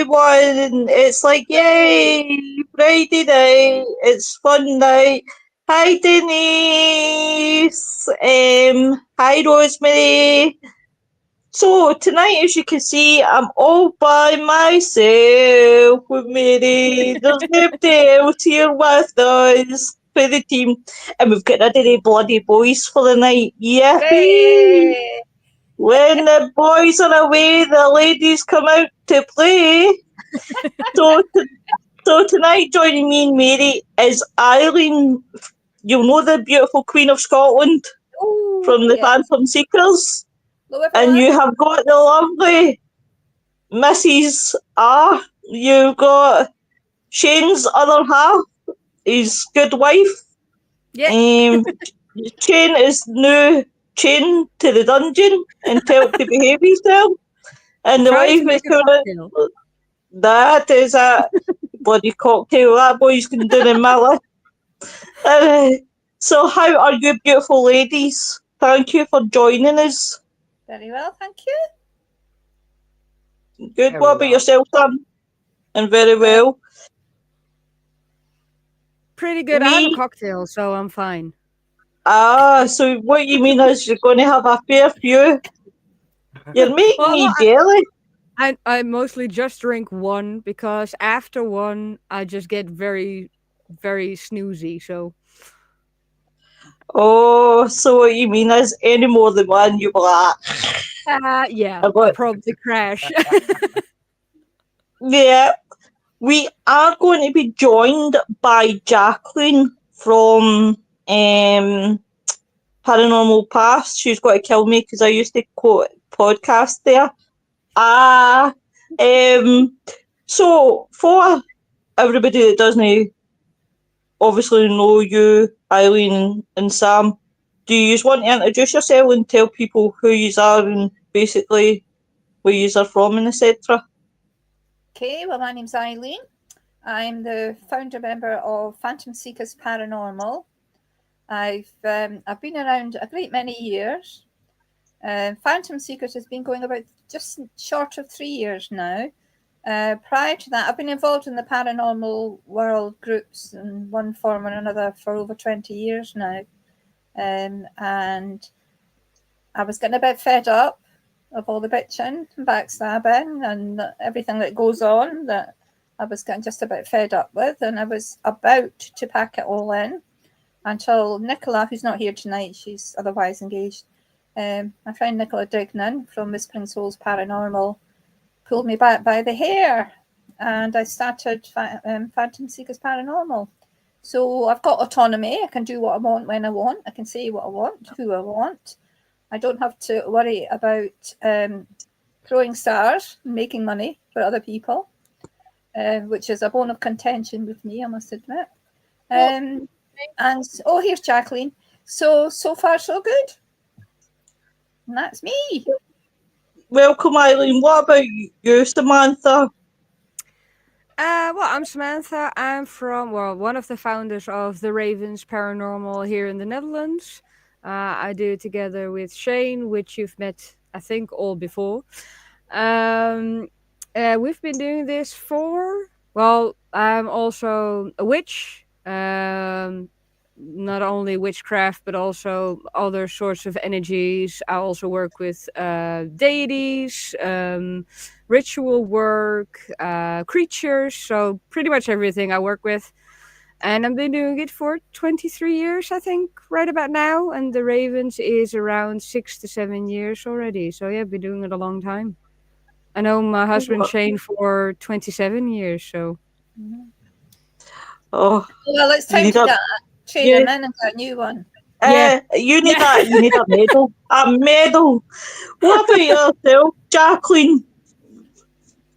everyone. It's like, yay, Friday night. It's fun night. Hi, Denise. Hi, Rosemary. So, tonight, as you can see, I'm all by myself with Mary. There's nobody else here with us for the team. And we've got rid of the bloody boys for the night. Yippee! Hooray! When the boys are away, the ladies come out to play. So, so tonight, joining me and Mary is Eileen. You'll know the beautiful Queen of Scotland from the Yes. Phantom Seekers. Hello, And everyone. you have got the lovely Mrs. R. You've got Shane's other half, his good wife. Yeah. Shane is new chained to the dungeon and told to behave himself. And the Trying wife to is make a cocktail. that is a bloody cocktail that boy's can do in my life. So how are you beautiful ladies? Thank you for joining us. Very well, thank you. Good. Very What about well. yourself, Sam? And very well. Pretty good. I have a Me? cocktail, so I'm fine. So what you mean is you're going to have a fair few? You're making Well, me no, jelly. I mostly just drink one because after one I just get very, very snoozy. So Oh, so what you mean is any more than one, you'll be like, yeah, I've got- I'll probably crash. yeah. We are going to be joined by Jacqueline from Paranormal Past. She's got to kill me because I used to quote podcast there. So for everybody that doesn't obviously know you, Eileen and Sam, do you just want to introduce yourself and tell people who you are and basically where you are from and etc.? Okay, well, my name's Eileen. I'm the founder member of Phantom Seekers Paranormal. I've been around a great many years. Phantom Seekers has been going about just short of 3 years now. Prior to that, I've been involved in the paranormal world groups in one form or another for over 20 years now. And I was getting a bit fed up of all the bitching and backstabbing and everything that goes on that I was getting just a bit fed up with. And I was about to pack it all in until Nicola, who's not here tonight, she's otherwise engaged, my friend Nicola Dignan from Whispering Souls Paranormal pulled me back by the hair and I started Phantom Seekers Paranormal. So I've got autonomy. I can do what I want when I want. I can say what I want, who I want. I don't have to worry about throwing stars and making money for other people, which is a bone of contention with me, I must admit. And here's Jacqueline. So far, so good. And that's me. Welcome, Eileen. What about you, Samantha? Well, I'm Samantha. I'm from one of the founders of the Ravens Paranormal here in the Netherlands. I do it together with Shane, which you've met, I think, all before. We've been doing this for. Well, I'm also a witch. Not only witchcraft, but also other sorts of energies. I also work with deities, ritual work, creatures. So pretty much everything I work with. And I've been doing it for 23 years, I think, right about now. And the Ravens is around 6 to 7 years already. So yeah, I've been doing it a long time. I know my husband Shane for 27 years. So. Oh, well, it's time to train him in and get a new one. You need that. You need a medal. A medal. What about yourself, Jacqueline?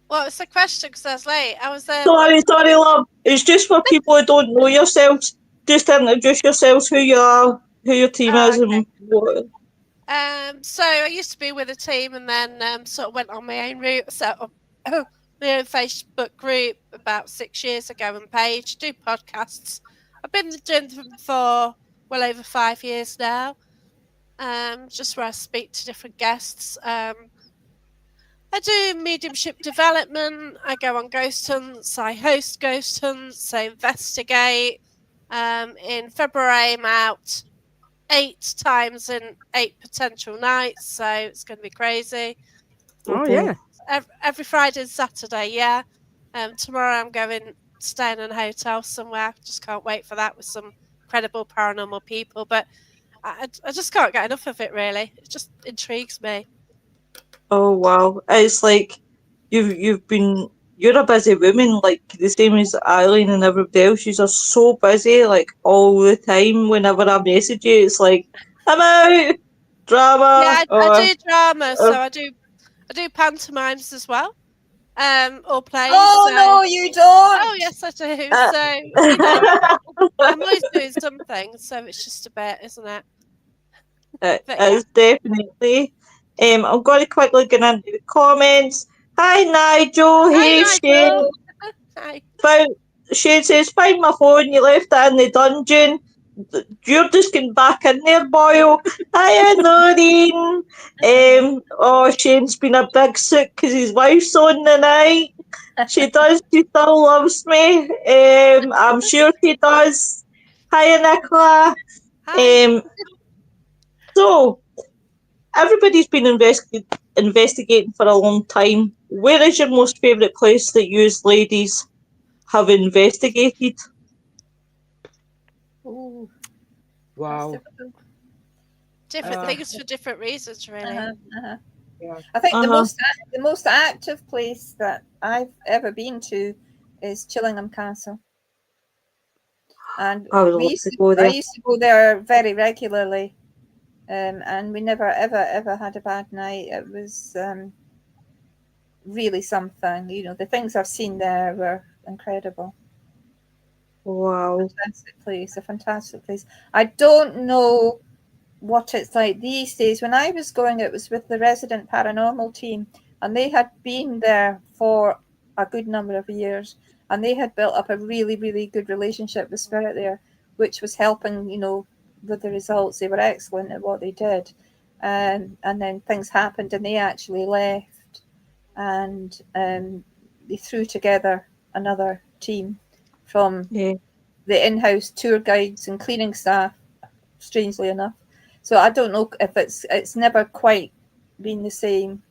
What was the question? Because I was late. I was Sorry, love. It's just for people who don't know yourselves. Just introduce yourselves, who you are, who your team is, and what. So I used to be with a team, and then sort of went on my own route. Set up my own Facebook group about 6 years ago, and page do podcasts. I've been doing them for well over 5 years now. Just where I speak to different guests. I do mediumship development. I go on ghost hunts. I host ghost hunts. I investigate. In February, I'm out 8 times in 8 potential nights, so it's going to be crazy. Oh Okay. yeah. Every Friday and Saturday, yeah. Tomorrow I'm going staying in a hotel somewhere. Just can't wait for that with some credible paranormal people. But I just can't get enough of it. Really, it just intrigues me. Oh wow. It's like you're a busy woman, like the same as Eileen and everybody else. You're so busy, like all the time. Whenever I message you, it's like I'm out, Yeah, drama, I or do drama, uh, so I do pantomimes as well. Or plays. Oh So no, you oh don't. yes, I do. uh, So I'm always doing something. So it's just a bit, isn't it? it But yeah. is definitely. I'm going to quickly get into the comments. Hi Nigel, Hi, hey Nigel. Shane. Hi. Found, Shane says, find my phone, you left it in the dungeon. You're just getting back in there, boyo. Hiya, Noreen. Oh, Shane's been a big sook because his wife's on the night. She does, she still loves me. I'm sure she does. Hiya, Nicola. Hi. Um, so, everybody's been investigating for a long time. Where is your most favourite place that you ladies have investigated? Ooh, that's Wow. difficult. That's Different Uh, things difficult. for different reasons, really. Uh-huh, uh-huh. yeah. I think Uh-huh. the most active place that I've ever been to is Chillingham Castle, and I would love to go I there. used to go there very regularly, and we never ever had a bad night. It was really something. You know, the things I've seen there were incredible. Wow. A fantastic place. I don't know what it's like these days. When I was going, it was with the resident paranormal team, and they had been there for a good number of years, and they had built up a really, really good relationship with spirit there, which was helping, with the results. They were excellent at what they did. And then things happened, and they actually left, and they threw together another team from Yeah. the in-house tour guides and cleaning staff, strangely enough. So I don't know if it's never quite been the same.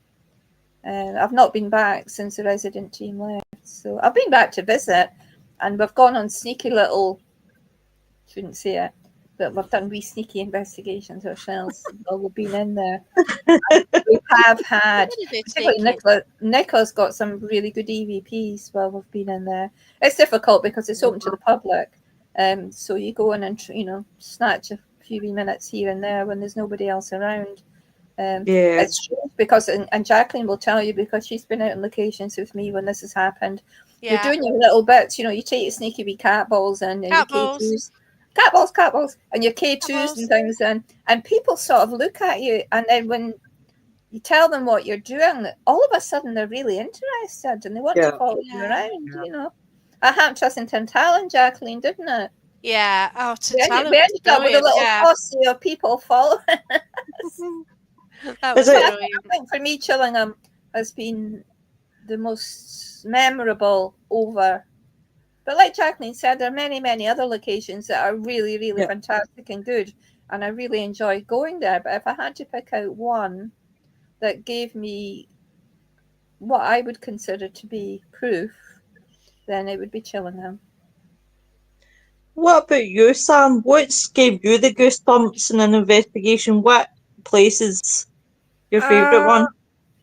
I've not been back since the resident team left. So I've been back to visit, and we've gone on sneaky little, shouldn't say it, but we've done wee sneaky investigations ourselves while we've been in there. We have had, What did it particularly take Nicola's got some really good EVPs while we've been in there. It's difficult because it's open to the public. So you go in and, snatch a few wee minutes here and there when there's nobody else around. Yeah. It's strange because, and Jacqueline will tell you because she's been out on locations with me when this has happened. You're Yeah. doing your little bits, you take your sneaky wee cat balls in and your Cat balls. K2s. Cat balls, and your K2s balls. and things in. And people sort of look at you, and then when you tell them what you're doing, all of a sudden they're really interested and they want to follow you Yeah. around, Yeah. It happened to us in Tantallon, Jacqueline, didn't it? Yeah. Oh, We Talon we was ended up with a brilliant. little Yeah. posse of people following. That Is was it? I brilliant. think for me, Chillingham has been the most memorable over. But like Jacqueline said, there are many, many other locations that are really, really Yeah. fantastic and good. And I really enjoy going there. But if I had to pick out one that gave me what I would consider to be proof, then it would be Chillingham. What about you, Sam? What's gave you the goosebumps in an investigation? What place is your favourite Uh, one?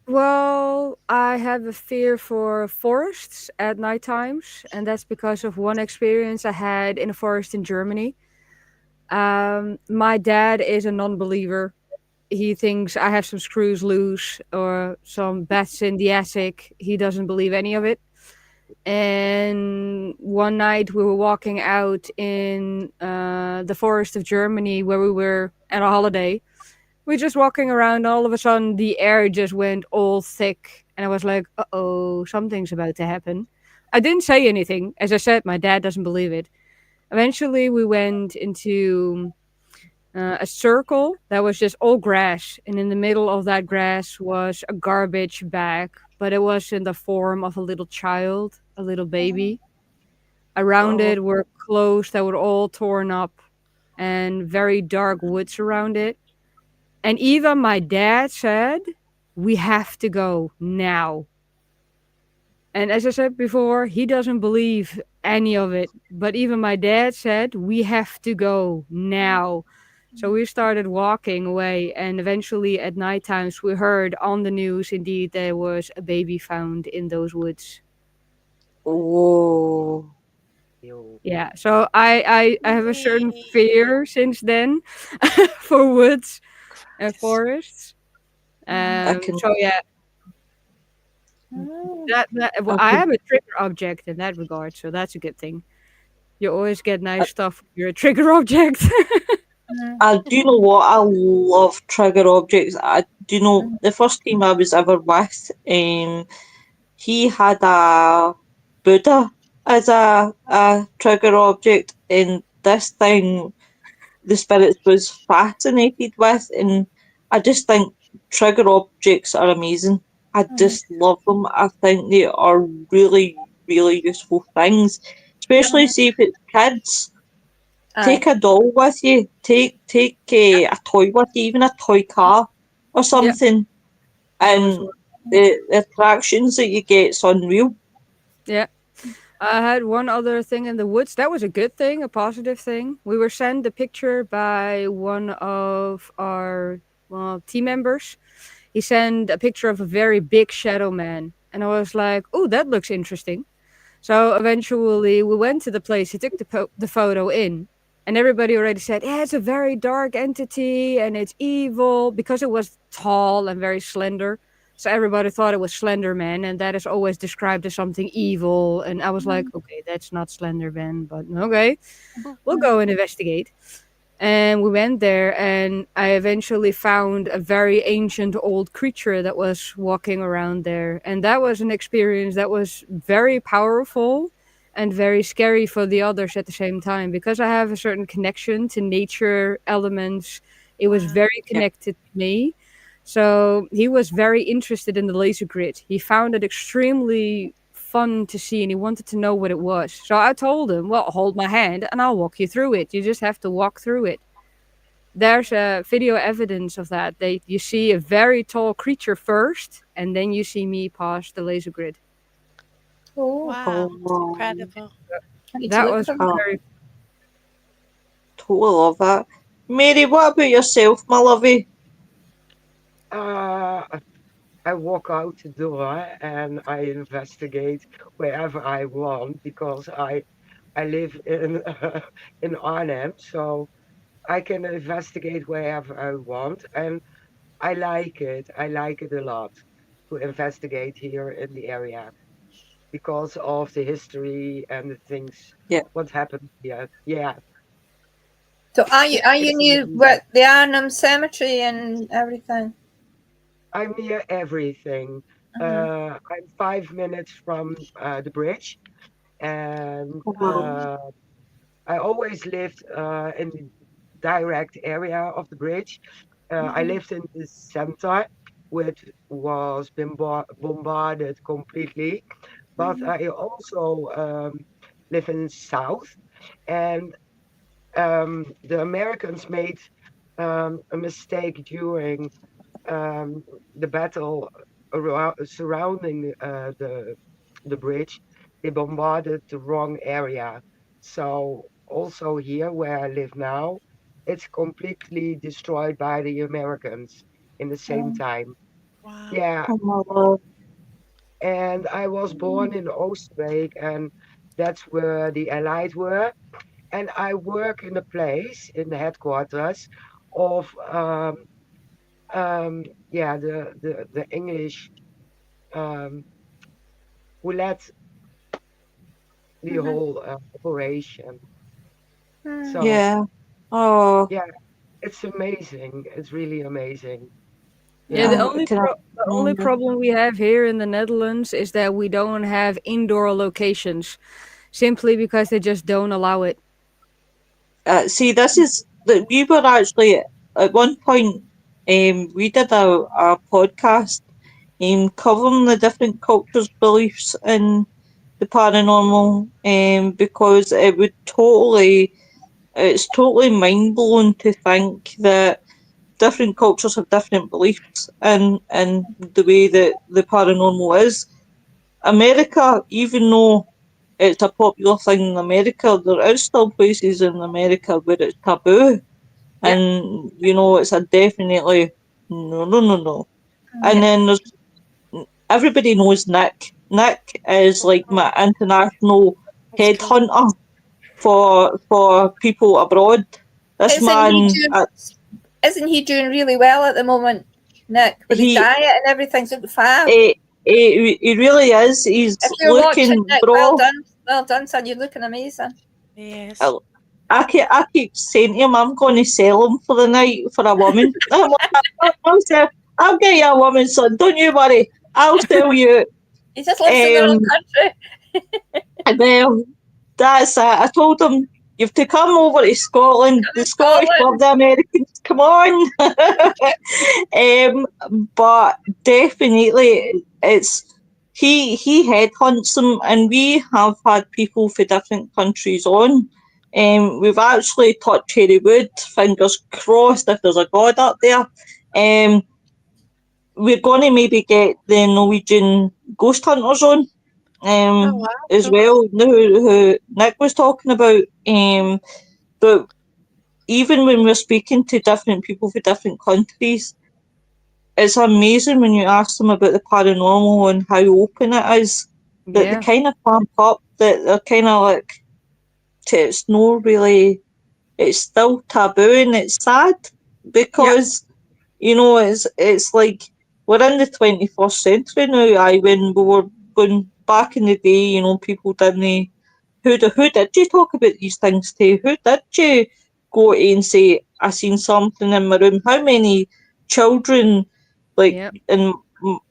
well, I have a fear for forests at night times, and that's because of one experience I had in a forest in Germany. My dad is a non-believer. He thinks I have some screws loose or some bats in the attic. He doesn't believe any of it. And one night we were walking out in the forest of Germany where we were at a holiday. We're just walking around. All of a sudden, the air just went all thick, and I was like, "Uh oh, something's about to happen." I didn't say anything. As I said, my dad doesn't believe it. Eventually, we went into a circle that was just all grass, and in the middle of that grass was a garbage bag, but it was in the form of a little child, a little baby. Around Oh, it were clothes that were all torn up and very dark woods around it. And even my dad said, "We have to go now." And as I said before, he doesn't believe any of it. But even my dad said, "We have to go now." So we started walking away, and eventually at night times we heard on the news indeed there was a baby found in those woods. whoa. Ew. Yeah, so I have a certain fear since then for woods and forests. I can, So yeah, Mm. well, I I can, am a trigger object in that regard, so that's a good thing. You always get nice stuff when you're a trigger object. I do know what I love trigger objects. I do know Mm. the first time I was ever with, he had a Buddha as a trigger object, and this thing the spirits was fascinated with, and I just think trigger objects are amazing. I Mhm. just love them. I think they are really, really useful things, especially Mhm. see if it's kids. Aye. Take a doll with you. Take a toy with you, even a toy car or Yeah, something, always and work. the attractions that you get's unreal. Yeah. I had one other thing in the woods. That was a good thing, a positive thing. We were sent a picture by one of our team members. He sent a picture of a very big shadow man. And I was like, oh, that looks interesting. So eventually we went to the place. He took the photo in. And everybody already said, yeah, it's a very dark entity and it's evil because it was tall and very slender. So everybody thought it was Slender Man, and that is always described as something evil. And I was like, okay, that's not Slender Man, but okay, we'll go and investigate. And we went there, and I eventually found a very ancient old creature that was walking around there. And that was an experience that was very powerful and very scary for the others at the same time. Because I have a certain connection to nature elements, it was Wow. very Yeah. connected to me. So he was very interested in the laser grid. He found it extremely fun to see and he wanted to know what it was. So I told him, well, hold my hand and I'll walk you through it. You just have to walk through it. There's a video evidence of that. You see a very tall creature first, and then you see me pass the laser grid. Oh, Wow. It's Oh, incredible. I need to That look was for I very totally love that. Mary, what about yourself, my lovey? Uh, I walk out the door and I investigate wherever I want because I live in in Arnhem, so I can investigate wherever I want, and I like it. I like it a lot to investigate here in the area because of the history and the things Yeah. what happened here. Yeah, So are you it's near amazing. what the Arnhem Cemetery and everything? I'm near everything. Mhm. I'm 5 minutes from the bridge, and Wow. Wow. uh, I always lived in the direct area of the bridge. I Mhm. lived in the center, which was bombarded completely. But Mhm. I also live in south, and the Americans made a mistake during the battle surrounding the bridge. They bombarded the wrong area. So also here where I live now, it's completely destroyed by the Americans in the same Oh. time. Wow. Yeah, Oh my love. and I was born in Oostenrijk, and that's where the Allied were. And I work in a place in the headquarters of um, yeah, the English um, who led the Mhm. whole operation. Mm. So Yeah. Oh, yeah, it's amazing. It's really amazing. yeah. Yeah, I can The only understand. problem we have here in the Netherlands is that we don't have indoor locations, simply because they just don't allow it. See, this is that we were actually at one point. We did a podcast covering the different cultures' beliefs in the paranormal, because it's totally mind blowing to think that different cultures have different beliefs in the way that the paranormal is. America, even though it's a popular thing in America, there is still places in America where it's taboo. Yeah. And, it's a definitely no, no, no, no. And Yeah. then there's everybody knows Nick. Nick is like my international That's cool. headhunter for people abroad. This man, Isn't he doing really well at the moment, Nick? With his he, diet and everything's fab. he really is. He's If you're watching, looking, Nick, bro. well done, son. You're looking amazing. Yes. I keep saying to him, I'm going to sell him for the night for a woman. I'm like, I'll get you a woman, son. Don't you worry. I'll sell you. He just lives in their own country. Well, that's it. I told him, you've to come over to Scotland. The Scottish love the Americans. Come on. But definitely, he headhunts them, and we have had people for different countries on. We've actually touched Harry Wood, fingers crossed if there's a God up there. We're going to maybe get the Norwegian ghost hunters on. Wow, As cool. well, who Nick was talking about. But even when we're speaking to different people for different countries, it's amazing when you ask them about the paranormal and how open it is. That they kind of clamp up, that they're kind of like, it's no really, it's still taboo, and it's sad because, it's like we're in the 21st century now. When we were going back in the day, people didn't. Who did you talk about these things to? Who did you go to and say, I seen something in my room? How many children, like in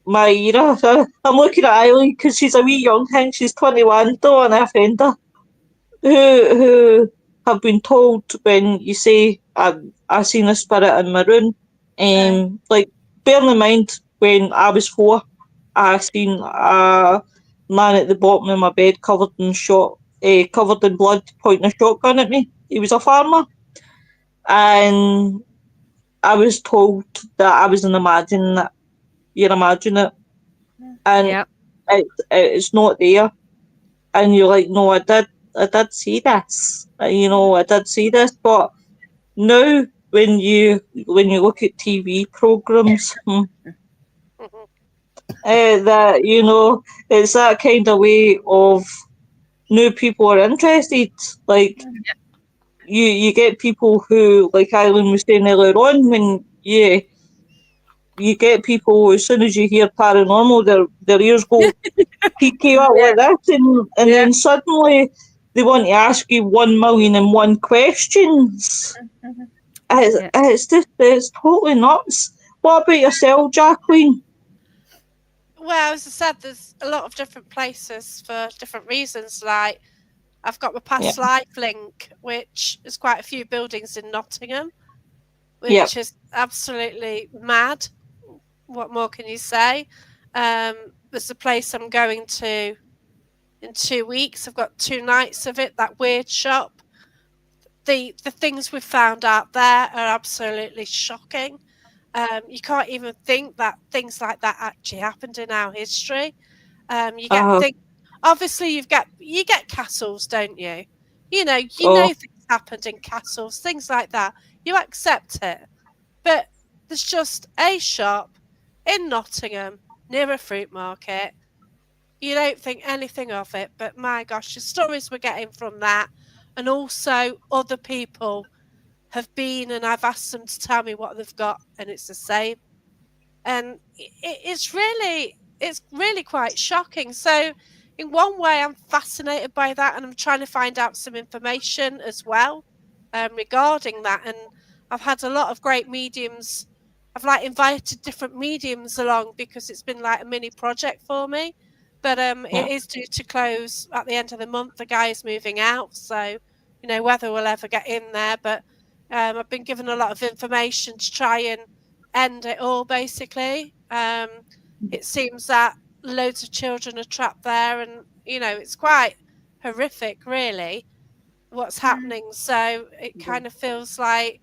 my era? I'm looking at Eileen because she's a wee young thing. She's 21, don't want to offend her. Who have been told when you say, I seen a spirit in my room. Like, bearing in mind, when I was 4, I seen a man at the bottom of my bed covered in blood, pointing a shotgun at me. He was a farmer, and I was told that I was imagining it. You're imagining it, and it's not there. And you're like, no, I did see this. I did see this, but now when you look at TV programs, that it's that kind of way of new people are interested. Like you get people who, like Eileen was saying earlier on, when you get people, as soon as you hear paranormal, their ears go peaky up like this, and then suddenly they want to ask you 1,000,001 questions. It's totally nuts. What about yourself, Jacqueline? Well, as I said, there's a lot of different places for different reasons. Like, I've got my past life link, which is quite a few buildings in Nottingham, which is absolutely mad. What more can you say? There's a place I'm going to in 2 weeks. I've got 2 nights of it, that weird shop. The things we've found out there are absolutely shocking. You can't even think that things like that actually happened in our history. You get things. Obviously, you get castles, don't you? You know things happened in castles, things like that. You accept it, but there's just a shop in Nottingham near a fruit market. You don't think anything of it, but my gosh, the stories we're getting from that, and also other people have been, and I've asked them to tell me what they've got, and it's the same. And it's really quite shocking. So in one way, I'm fascinated by that, and I'm trying to find out some information as well regarding that. And I've had a lot of great mediums. I've invited different mediums along because it's been like a mini project for me. But it is due to close at the end of the month. The guy is moving out, so whether we'll ever get in there. But I've been given a lot of information to try and end it all, basically. It seems that loads of children are trapped there, and it's quite horrific, really, what's happening. So it kind of feels like,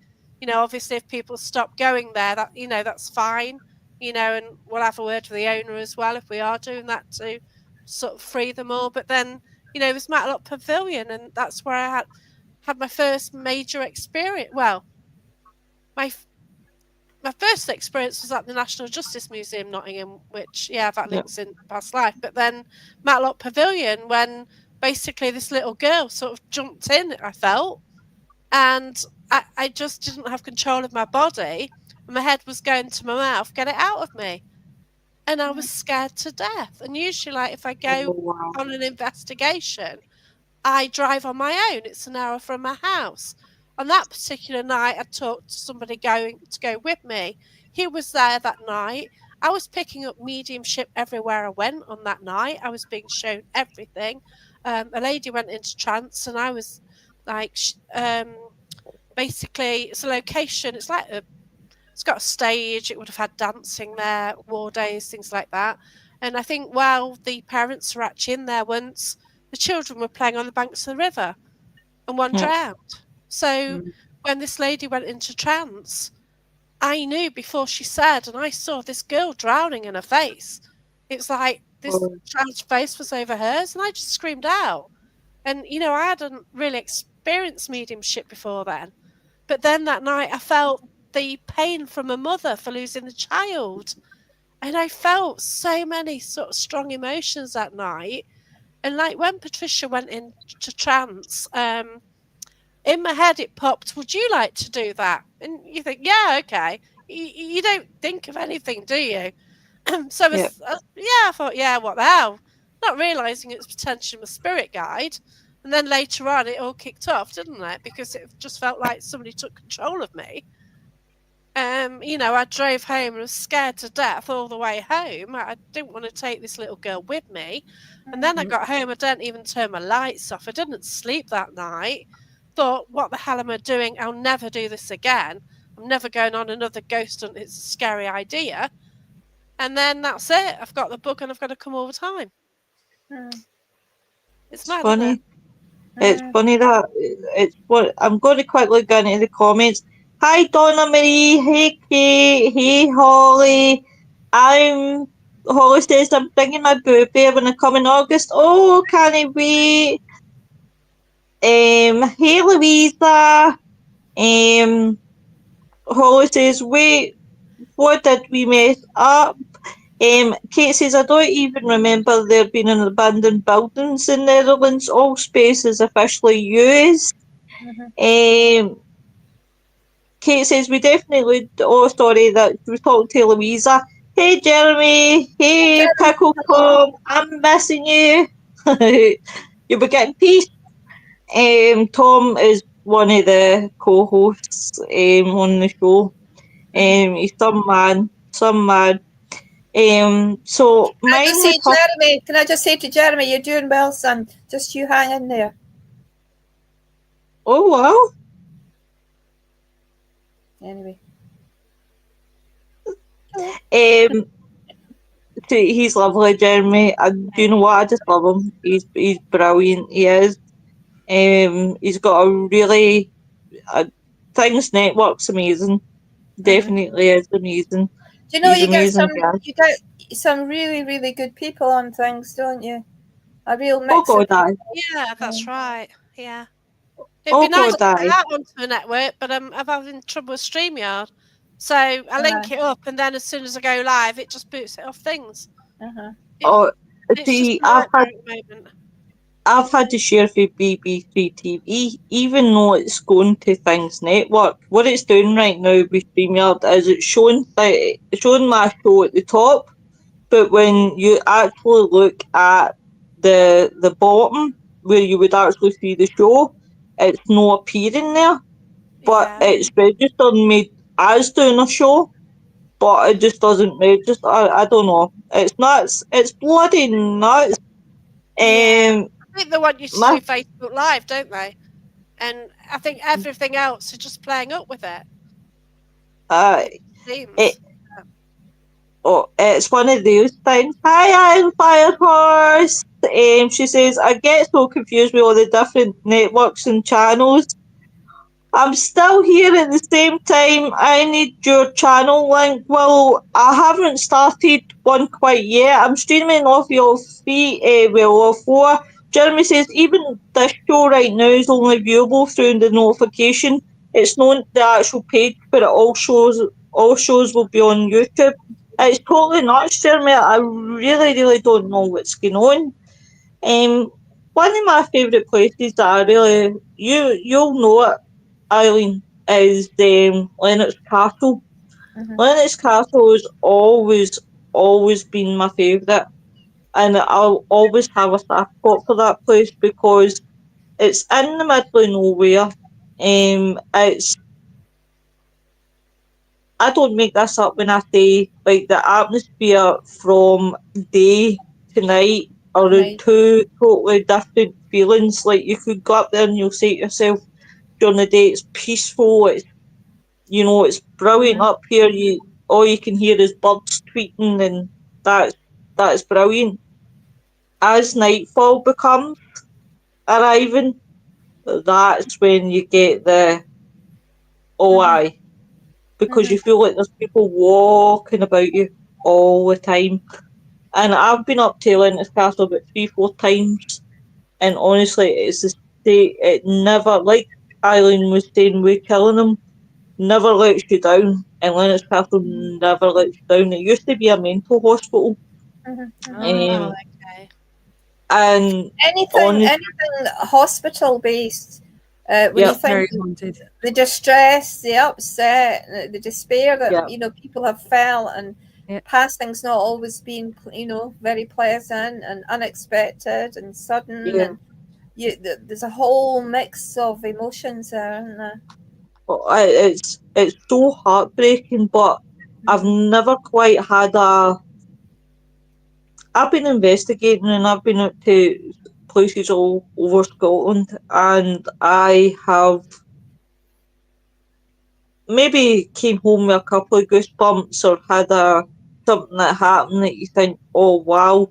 obviously, if people stop going there, that's fine, and we'll have a word with the owner as well if we are doing that to sort of free them all. But then, it was Matlock Pavilion, and that's where I had my first major experience. Well, my first experience was at the National Justice Museum, Nottingham, which, that links in past life. But then Matlock Pavilion, when basically this little girl sort of jumped in, I felt, and I just didn't have control of my body, and my head was going to my mouth, get it out of me. And I was scared to death. And usually, like, if I go on an investigation, I drive on my own. It's an hour from my house. On that particular night, I talked to somebody going to go with me. He was there that night. I was picking up mediumship everywhere I went on that night. I was being shown everything. A lady went into trance, and I was like, basically, it's a location. It's like it's got a stage. It would have had dancing there, war days, things like that. And I think while the parents were actually in there once, the children were playing on the banks of the river, and one drowned. So when this lady went into trance, I knew before she said, and I saw this girl drowning in her face. It's like this child's face was over hers, and I just screamed out. And, I hadn't really experienced mediumship before then. But then that night I felt the pain from a mother for losing the child. And I felt so many sort of strong emotions that night. And like when Patricia went into trance, in my head it popped, would you like to do that? And you think, yeah, okay. You don't think of anything, do you? So I thought, yeah, what the hell? Not realising it was potentially my spirit guide. And then later on it all kicked off, didn't it? Because it just felt like somebody took control of me. I drove home and was scared to death all the way home. I didn't want to take this little girl with me. And then I got home, I didn't even turn my lights off. I didn't sleep that night. Thought, what the hell am I doing? I'll never do this again. I'm never going on another ghost hunt. It's a scary idea. And then that's it. I've got the book and I've got to come all the time. It's mad, funny. isn't it? It's funny that it's what I'm going to quickly go into the comments. Hi Donna Marie, hey Kate, hey Holly. Holly says I'm bringing my boo bear when I come in August. Oh, can't I wait? Hey Louisa. Holly says, wait, what did we mess up? Kate says, I don't even remember there being an abandoned buildings in Netherlands. All space is officially used. Kate says, we definitely, that we talked to Louisa. Hey Jeremy, hey Pickle Club, I'm missing you. You'll be getting peace. Tom is one of the co-hosts on the show. He's some man. So mine was Jeremy, can I just say to Jeremy, you're doing well, son. Just you hang in there. Oh wow. Anyway. He's lovely, Jeremy. Do you know what? I just love him. He's brilliant. He is. He's got a really Things Network's amazing. Definitely is amazing. Do you know He's you get amazing, get some really, really good people on things, don't you? A real mix Oh God, of Yeah, that's right. Yeah. It'd be nice to get that onto the network, but I'm having trouble with StreamYard. So I link it up, and then as soon as I go live, it just boots it off things. I've had to share for BBC TV, even though it's going to Things Network. What it's doing right now with StreamYard is it's showing my show at the top, but when you actually look at the bottom where you would actually see the show, it's not appearing there. But it's registered me as doing a show, but it just doesn't register. I don't know. It's nuts. It's bloody nuts. I think they want you to do Facebook Live, don't they? and I think everything else is just playing up with it. It, Seems. it's one of those things. Hi, I'm Fire Horse. She says, I get so confused with all the different networks and channels. I'm still here at the same time. I need your channel link. Well, I haven't started one quite yet. I'm streaming off your feet, off 4. Jeremy says, even this show right now is only viewable through the notification. It's not the actual page, but all shows will be on YouTube. It's totally nuts, Jeremy. I really, really don't know what's going on. One of my favourite places that I really, you'll know it, Eileen, is Lennox Castle. Lennox Castle has always been my favourite, and I'll always have a soft spot for that place because it's in the middle of nowhere. It's I don't make this up when I say like the atmosphere from day to night are Right. two totally different feelings. Like you could go up there and you'll say to yourself during the day it's peaceful, it's brilliant up here. All you can hear is birds tweeting, and that's brilliant. As nightfall becomes arriving, that's when you get the aye, because you feel like there's people walking about you all the time. And I've been up to Linus Castle about 3, 4 times, and honestly, it's the state. It never, like Eileen was saying, we're killing them. Never lets you down, and Lennox Castle never lets you down. It used to be a mental hospital, Oh, okay. and Anything hospital based. When you yeah, think Very haunted. the distress, the upset, the despair that Yeah. people have felt, and Yeah. past things not always being very pleasant and unexpected and sudden, yeah. and there's a whole mix of emotions there, isn't there? It's so heartbreaking, but I've never quite had a. I've been investigating and I've been out to places all over Scotland, and I have maybe came home with a couple of goosebumps or had something that happened that you think, oh wow,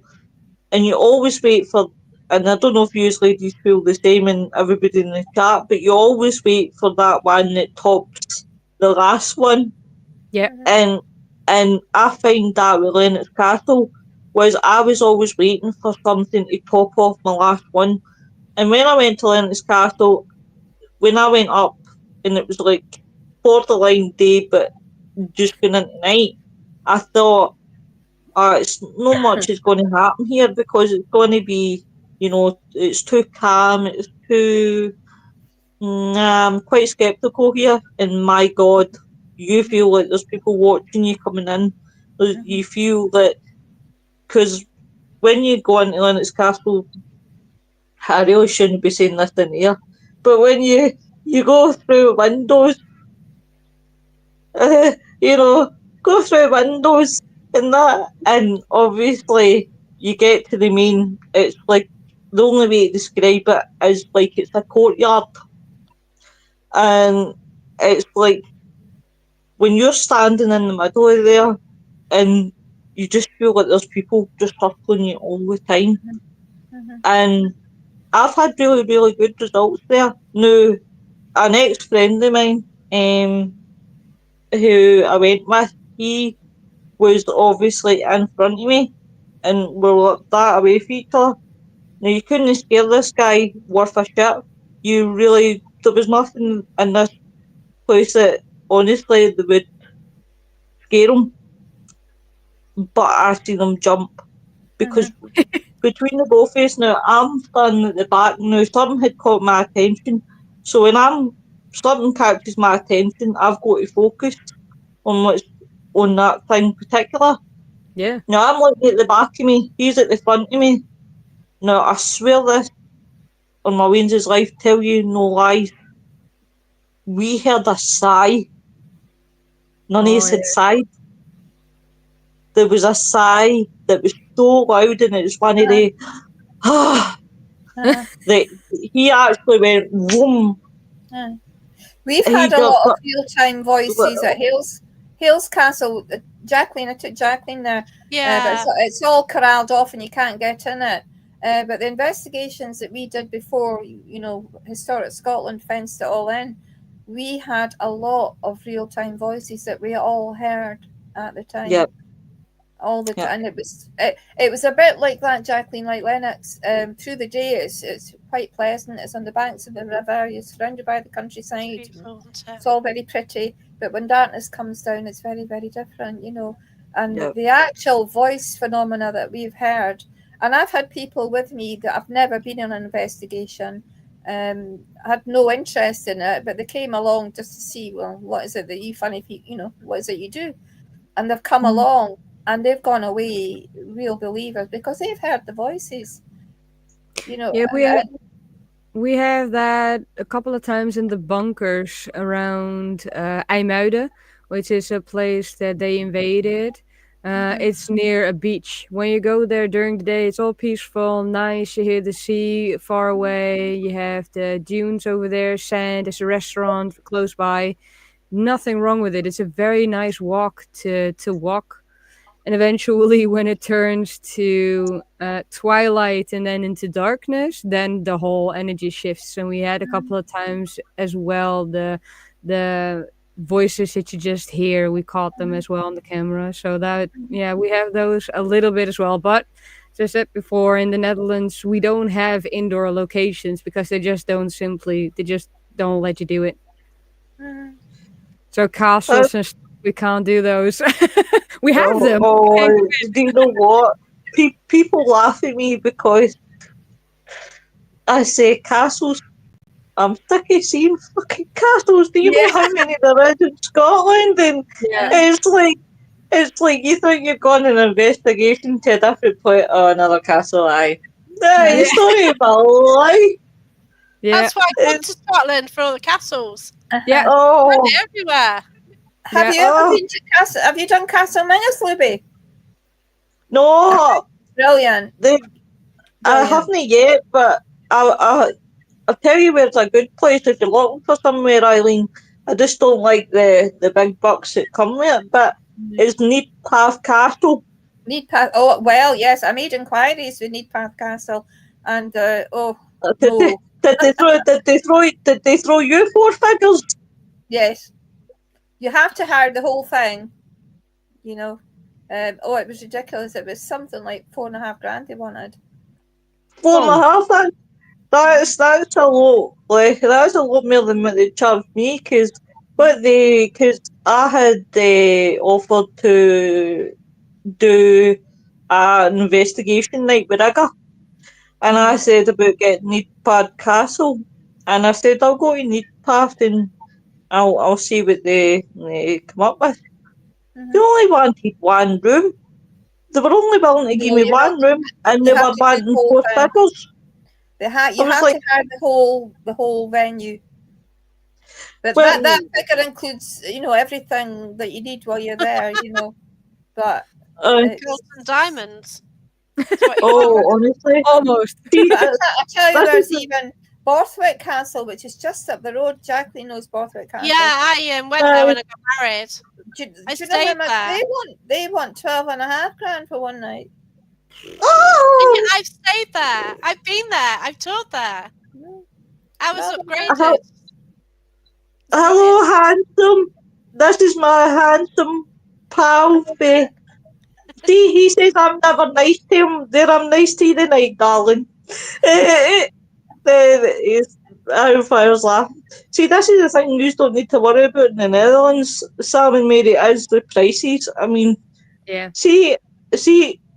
and you always wait for. And I don't know if you ladies feel the same, and everybody in the chat, but you always wait for that one that tops the last one. Yeah. And I find that with Lennox Castle was I was always waiting for something to top off my last one. And when I went to Lennox Castle, when I went up and it was like borderline day but just going into night, I thought it's not much is going to happen here because it's going to be, it's too calm, it's too. I'm quite skeptical here, and my God, you feel like there's people watching you coming in. You feel that because when you go into Lennox Castle, I really shouldn't be saying this in here, but when you go through windows, you know, go through windows and that, and obviously you get to the main. It's like the only way to describe it is like it's a courtyard, and it's like when you're standing in the middle of there, and you just feel like there's people just circling you all the time, and I've had really, really good results there. Now, an ex-friend of mine, who I went with, he was obviously in front of me, and we were like that away from each other. Now, you couldn't scare this guy worth a shit. There was nothing in this place that honestly that would scare him, but I seen him jump because between the both of us now, I'm standing at the back now. Something had caught my attention, so when something catches my attention, I've got to focus on what's on that thing particular. Yeah. Now I'm looking at the back of me. He's at the front of me. Now I swear this on my Wayne's life, tell you no lies. We heard a sigh. None of us had sighed. There was a sigh that was so loud, and it was one of the that he actually went boom, We've He had a got lot of real-time voices at Hales Castle. Jacqueline, I took Jacqueline there, but Yeah. it's all corralled off and you can't get in it. But the investigations that we did before, Historic Scotland fenced it all in, we had a lot of real-time voices that we all heard at the time. Yep. All the Yep. time. It was a bit like that, Jacqueline, like Lennox. Through the day, it's quite pleasant. It's on the banks of the river. You're surrounded by the countryside. Beautiful, isn't it? It's all very pretty. But when darkness comes down, it's very, very different, And Yep. the actual voice phenomena that we've heard, and I've had people with me that have never been in an investigation, had no interest in it, but they came along just to see, well, what is it that you find, what is it you do? And they've come along and they've gone away real believers because they've heard the voices, Yeah, we have that a couple of times in the bunkers around IJmuiden, which is a place that they invaded. It's near a beach. When you go there during the day, it's all peaceful, nice. You hear the sea far away. You have the dunes over there, sand. There's a restaurant close by. Nothing wrong with it. It's a very nice walk to walk. And eventually, when it turns to twilight and then into darkness, then the whole energy shifts. And we had a couple of times as well the voices that you just hear. We caught them as well on the camera. So that, yeah, we have those a little bit as well. But as I said before, in the Netherlands, we don't have indoor locations because they just don't let you do it. So castles and stuff, we can't do those. We have them. Do you know what? People laugh at me because I say castles. I'm sick of seeing fucking castles. Do you know how many there is in Scotland? And it's like you think you're going on an investigation to a different place. Oh, another castle, aye. It's not even a lie. Yeah. That's why I come to Scotland for all the castles. Yeah. Oh, They're everywhere. Have you ever been to Castle? Have you done Castle Mingus, Libby? no. Brilliant. I haven't yet, but I'll tell you where it's a good place if you're looking for somewhere, Eileen. I just don't like the big bucks that come with it, but it's Needpath Castle. Needpath. Oh, well, yes, I made inquiries with Needpath Castle, and Did they throw you 4 figures? Yes. You have to hire the whole thing, it was ridiculous. It was something like $4,500 they wanted. 4.5. That's a lot. Like that's a lot more than what they charged me because I had offered to do an investigation night with Igga, and I said about getting Needpath Castle, and I said I'll go to Needpath and I'll see what they come up with. They only wanted one room. They were only willing to give me one room, and they were wanting 4 figures. You have to hire the whole venue. But that figure includes, everything that you need while you're there, But gold and diamonds. Honestly, almost. I tell you, there's even Borthwick Castle, which is just up the road. Jacqueline knows Borthwick Castle. Yeah, I went there when I got married. Do you know how much they want? $12,500 for one night. Oh! I've stayed there. I've been there. I've toured there. I was upgraded. Hello, handsome. This is my handsome pal. See, he says I'm never nice to him. There, I'm nice to you tonight, darling. I was laughing. See, this is the thing you don't need to worry about in the Netherlands, Sam and Mary, is the prices. I mean, see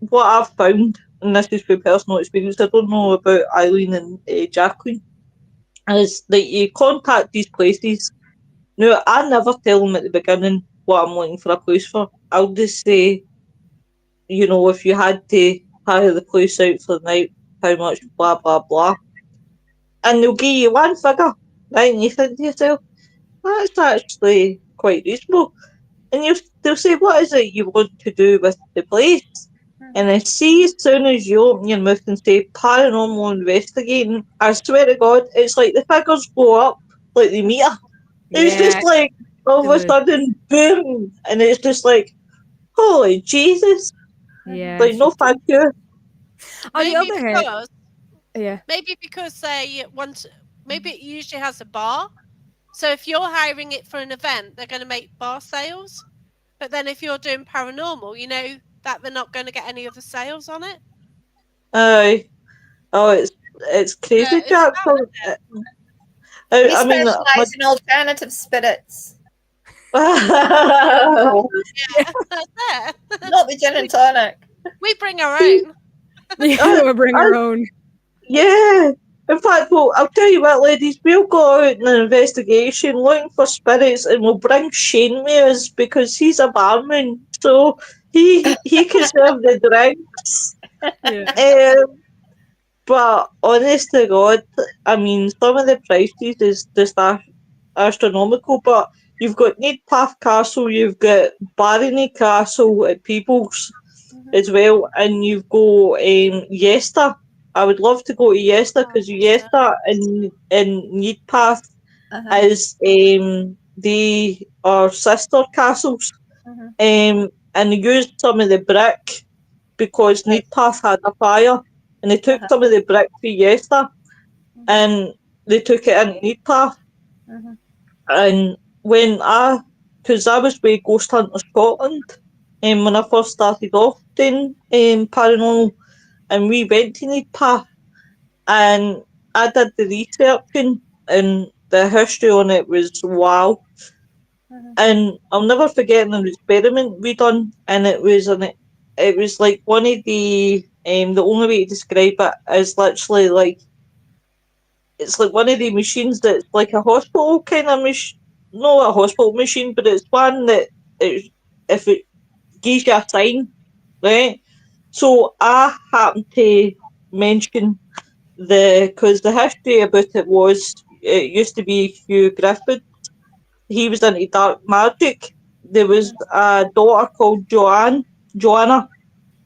what I've found, and this is through personal experience. I don't know about Eileen and Jacqueline. Is that you contact these places. Now, I never tell them at the beginning what I'm looking for a place for. I'll just say, if you had to hire the place out for the night, how much, blah, blah, blah. And they'll give you one figure, right? And you think to yourself, that's actually quite reasonable. And they'll say, what is it you want to do with the place? And I see as soon as you open your mouth and say paranormal investigating, I swear to God, it's like the figures go up like they meet her. It's Yeah, just like all of a good. sudden, boom, and it's just like, holy Jesus! Yeah, Like, no, she's thank you. on the Maybe other hand, because yeah. they want. Maybe it usually has a bar. So if you're hiring it for an event, they're going to make bar sales. But then if you're doing paranormal, you know that they're not going to get any other sales on it. Aye. Oh, it's crazy, It's Jack. about, isn't it? We I mean, specialise in alternative spirits, Yeah, that's it. not the gin and tonic. We bring our own. Yeah, we'll bring our own. yeah. In fact, well, I'll tell you what, ladies, we'll go out in an investigation looking for spirits, and we'll bring Shane with us because he's a barman, so he can serve the drinks. Yeah. But honest to God, I mean, some of the prices is just astronomical. But you've got Needpath Castle, you've got Barony Castle at Peoples as well, and you've got Yester. I would love to go to Yester because Yes, Yester and Needpath Uh-huh. is they are sister castles. Mhm. And they used some of the brick because Right. Needpath had a fire, and they took Uh-huh. some of the brick for Yester and they took it in Needpath. Mhm. And because I was with Ghost Hunter Scotland, when I first started off doing paranormal, and we went to Needpath, and I did the researching, and the history on it was wow. Mhm. And I'll never forget an experiment we done, and it was like one of the only way to describe it is literally like it's like one of the machines that's like a hospital kind of machine, not a hospital machine, but it's one that if it gives you a sign, right? So I happened to mention because the history about it was it used to be Hugh Griffith. He was into dark magic. There was a daughter called Joanna,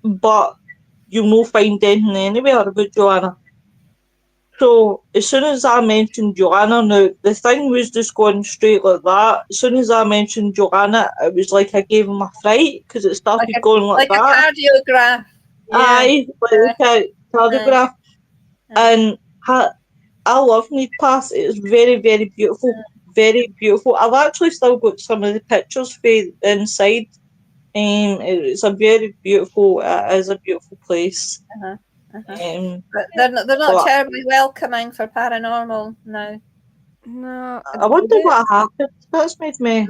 but you'll no find anything anywhere about Joanna. So as soon as I mentioned Joanna, now the thing was just going straight like that. As soon as I mentioned Joanna, it was like I gave him a fright because it Like started a going like like a that. cardiograph. Yeah. Aye, like a cardiograph. And I love Needpath. It's very, very beautiful. Very beautiful. I've actually still got some of the pictures for inside. It's a very beautiful. It is a beautiful place. Uh-huh. Uh-huh. Um, But they're not but terribly welcoming for paranormal now. No, I wonder the, what happened. That's made me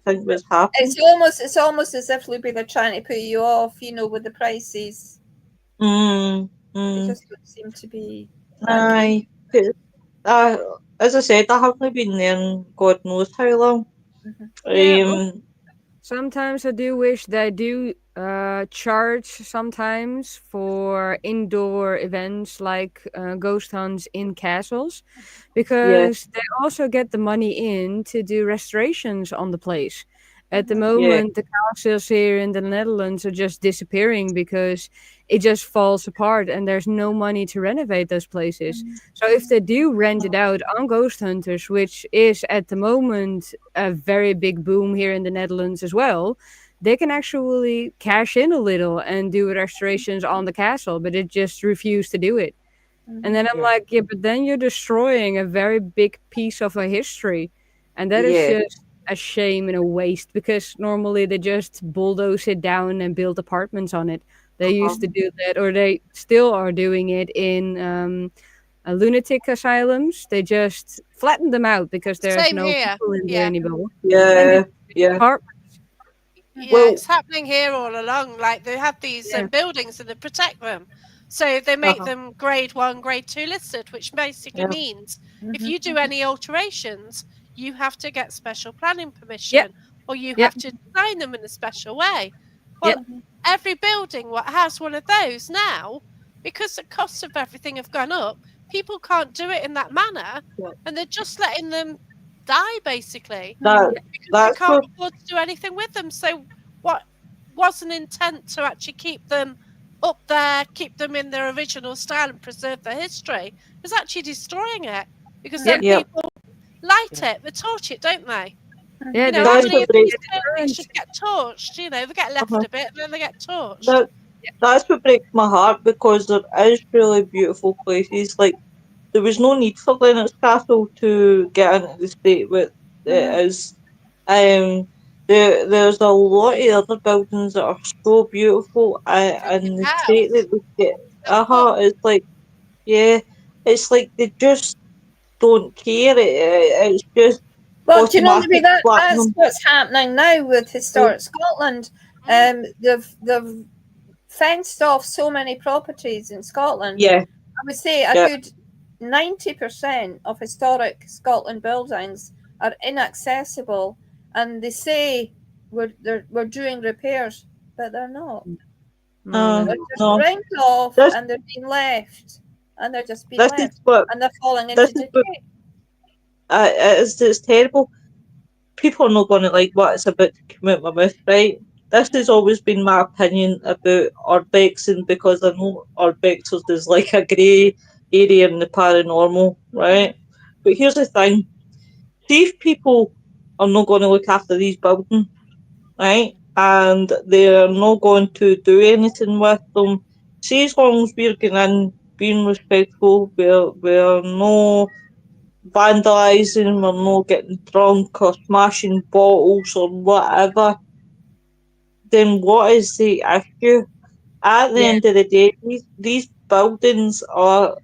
think what's happened. It's almost as if maybe they're trying to put you off, with the prices. Mm, They mm, just don't seem to be that keen. aye. 'Cause, Uh, as I said, I haven't been there in God knows how long. Mhm. yeah, well, Um, sometimes I do wish they do charge sometimes for indoor events like ghost hunts in castles, yeah, because they also get the money in to do restorations on the place. At the yeah, moment, the castles here in the Netherlands are just disappearing because it just falls apart and there's no money to renovate those places. So if they do rent it out on Ghost Hunters, which is at the moment a very big boom here in the Netherlands as well, they can actually cash in a little and do restorations on the castle, but it just refused to do it. And then I'm Yeah. like, yeah, but then you're destroying a very big piece of a history. And that is yeah. just a shame and a waste because normally they just bulldoze it down and build apartments on it. They used to do that, or they still are doing it in lunatic asylums. They just flatten them out because there's Same no here. people in there Yeah. anymore. And Yeah, just yeah. apartments. Yeah, Well, it's happening here all along. Like they have these Yeah. buildings and they protect them. So they make uh-huh, them grade 1, grade 2 listed, which basically yeah, means if you do any alterations, you have to get special planning Yep. permission or you Yep. have to design them in a special way. Yep. Well, every building what has one of those now, because the costs of everything have gone up, people can't do it in that manner yeah. and they're just letting them die basically That because they that's can't what. afford to do anything with them. So what was an intent to actually keep them up there, keep them in their original style and preserve their history is actually destroying it because Yep. then Yeah, people light it, they torch it, don't they? Yeah, You know, they how That's do. many what of breaks. these buildings should get torched? You know, they get left Uh-huh. a bit and then they get torched. That that's what breaks my heart because there is really beautiful places. Like there was no need for Lennox Castle to get into the state what it is. Um, there's a lot of other buildings that are so beautiful, Thinking and the state house. that they get. Of It's like yeah, it's like they just don't care. It's just Well, do you know, maybe automatic that's platinum. what's happening now with Right? Historic Scotland. Mm, They've fenced off so many properties in Scotland. Yeah, I would say a yeah. good 90% of historic Scotland buildings are inaccessible, and they say we're doing repairs, but they're not. Uh, They're Mm. just no, ringed off, this and they're being left, and they're just being this is left, what and they're falling this into is what decay. it's terrible. People are not going to like what it's about to come out my mouth, right? This has always been my opinion about urbexing because I know urbexers is like a grey area in the paranormal, right? But here's the thing: see if people are not going to look after these buildings, right? And they're not going to do anything with them. See, as long as we're going in, being respectful, we're no vandalising, we're not getting drunk or smashing bottles or whatever, then what is the issue? At the Yeah, end of the day, these buildings are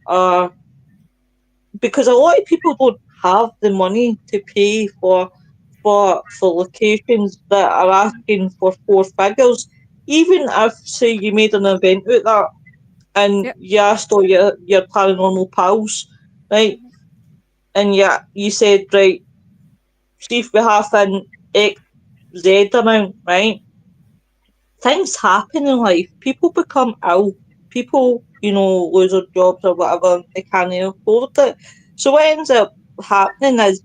because a lot of people don't have the money to pay for locations that are asking for four figures. Even if say you made an event out that and yeah, you asked all your paranormal pals, right? And you said, right, see if we have an XZ amount, right? Things happen in life. People become ill. People, lose their jobs or whatever. And they can't afford it. So what ends up happening is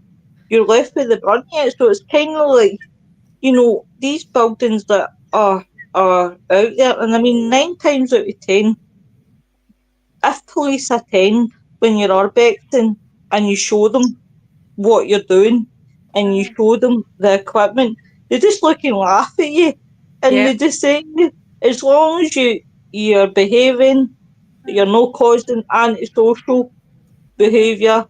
you're left with the brunt of it. So it's kind of like, these buildings that are out there. And I mean, 9 times out of 10, if police attend when you're urbexing and you show them what you're doing and you show them the equipment, they just look and laugh at you and yeah. they just say, as long as you're behaving, you're not causing antisocial behaviour,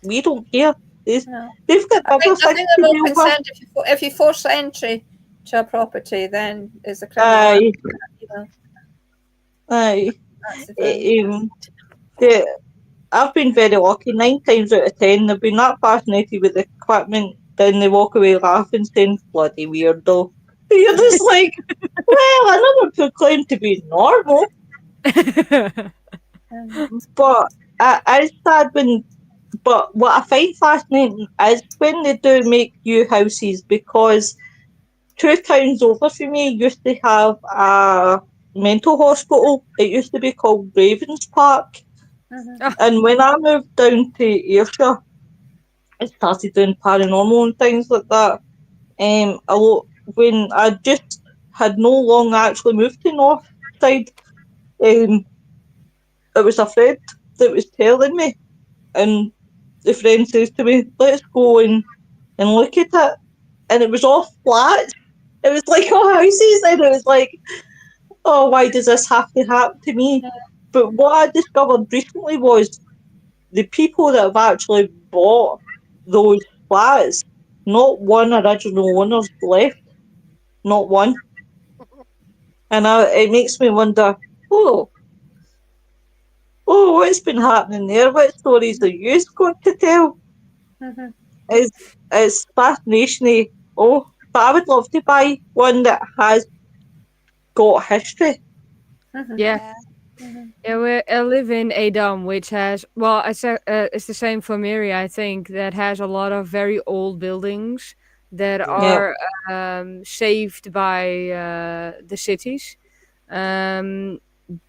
we don't care. They- No. They've got bigger I things think they're to more deal with. concerned if you force entry to a property, then it's a criminal act. Aye, You know, aye. that's the thing. Um, the, I've been very lucky. 9 times out of 10, they've been that fascinated with the equipment, then they walk away laughing, saying, bloody weirdo. You're just like, well, I never proclaimed to be normal, Um, but it's sad when. But what I find fascinating is when they do make new houses because two towns over from me used to have a mental hospital. It used to be called Ravens Park. Oh, And when I moved down to Ayrshire, I started doing paranormal and things like that. A lot when I just had no long actually moved to North Side, um, it was a friend that was telling me, and the friend says to me, "Let's go and look at it," and it was all flats. It was like all houses, and it was like, "Oh, why does this have to happen to me?" But what I discovered recently was the people that have actually bought those flats, not one original owner's left, not one. And it makes me wonder, oh, what's been happening there? What stories are you going to tell? mhm, It's fascinating. Oh, but I would love to buy one that has got history. mhm, yeah. yeah. mhm, Yeah, I live in Edam, which has, well, it's the same for Miri, I think, that has a lot of very old buildings that Yeah. Yeah. are saved by the cities. Um,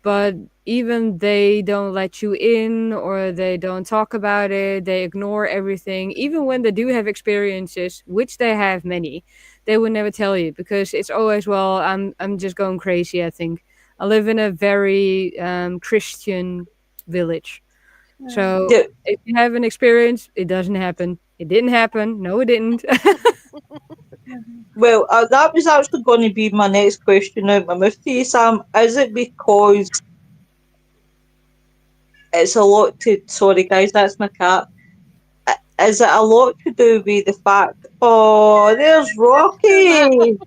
but even they don't let you in or they don't talk about it, they ignore everything. Even when they do have experiences, which they have many, they would never tell you because it's always, well, I'm just going crazy, I think. I live in a very Christian village. So Yeah, if you have an experience, it doesn't happen. It didn't happen. No, it didn't. well, that was actually going to be my next question out my mouth to you, Sam. Is it because it's a lot to... Sorry, guys, that's my cat. Is it a lot to do with the fact... Oh, there's Rocky! Shocking.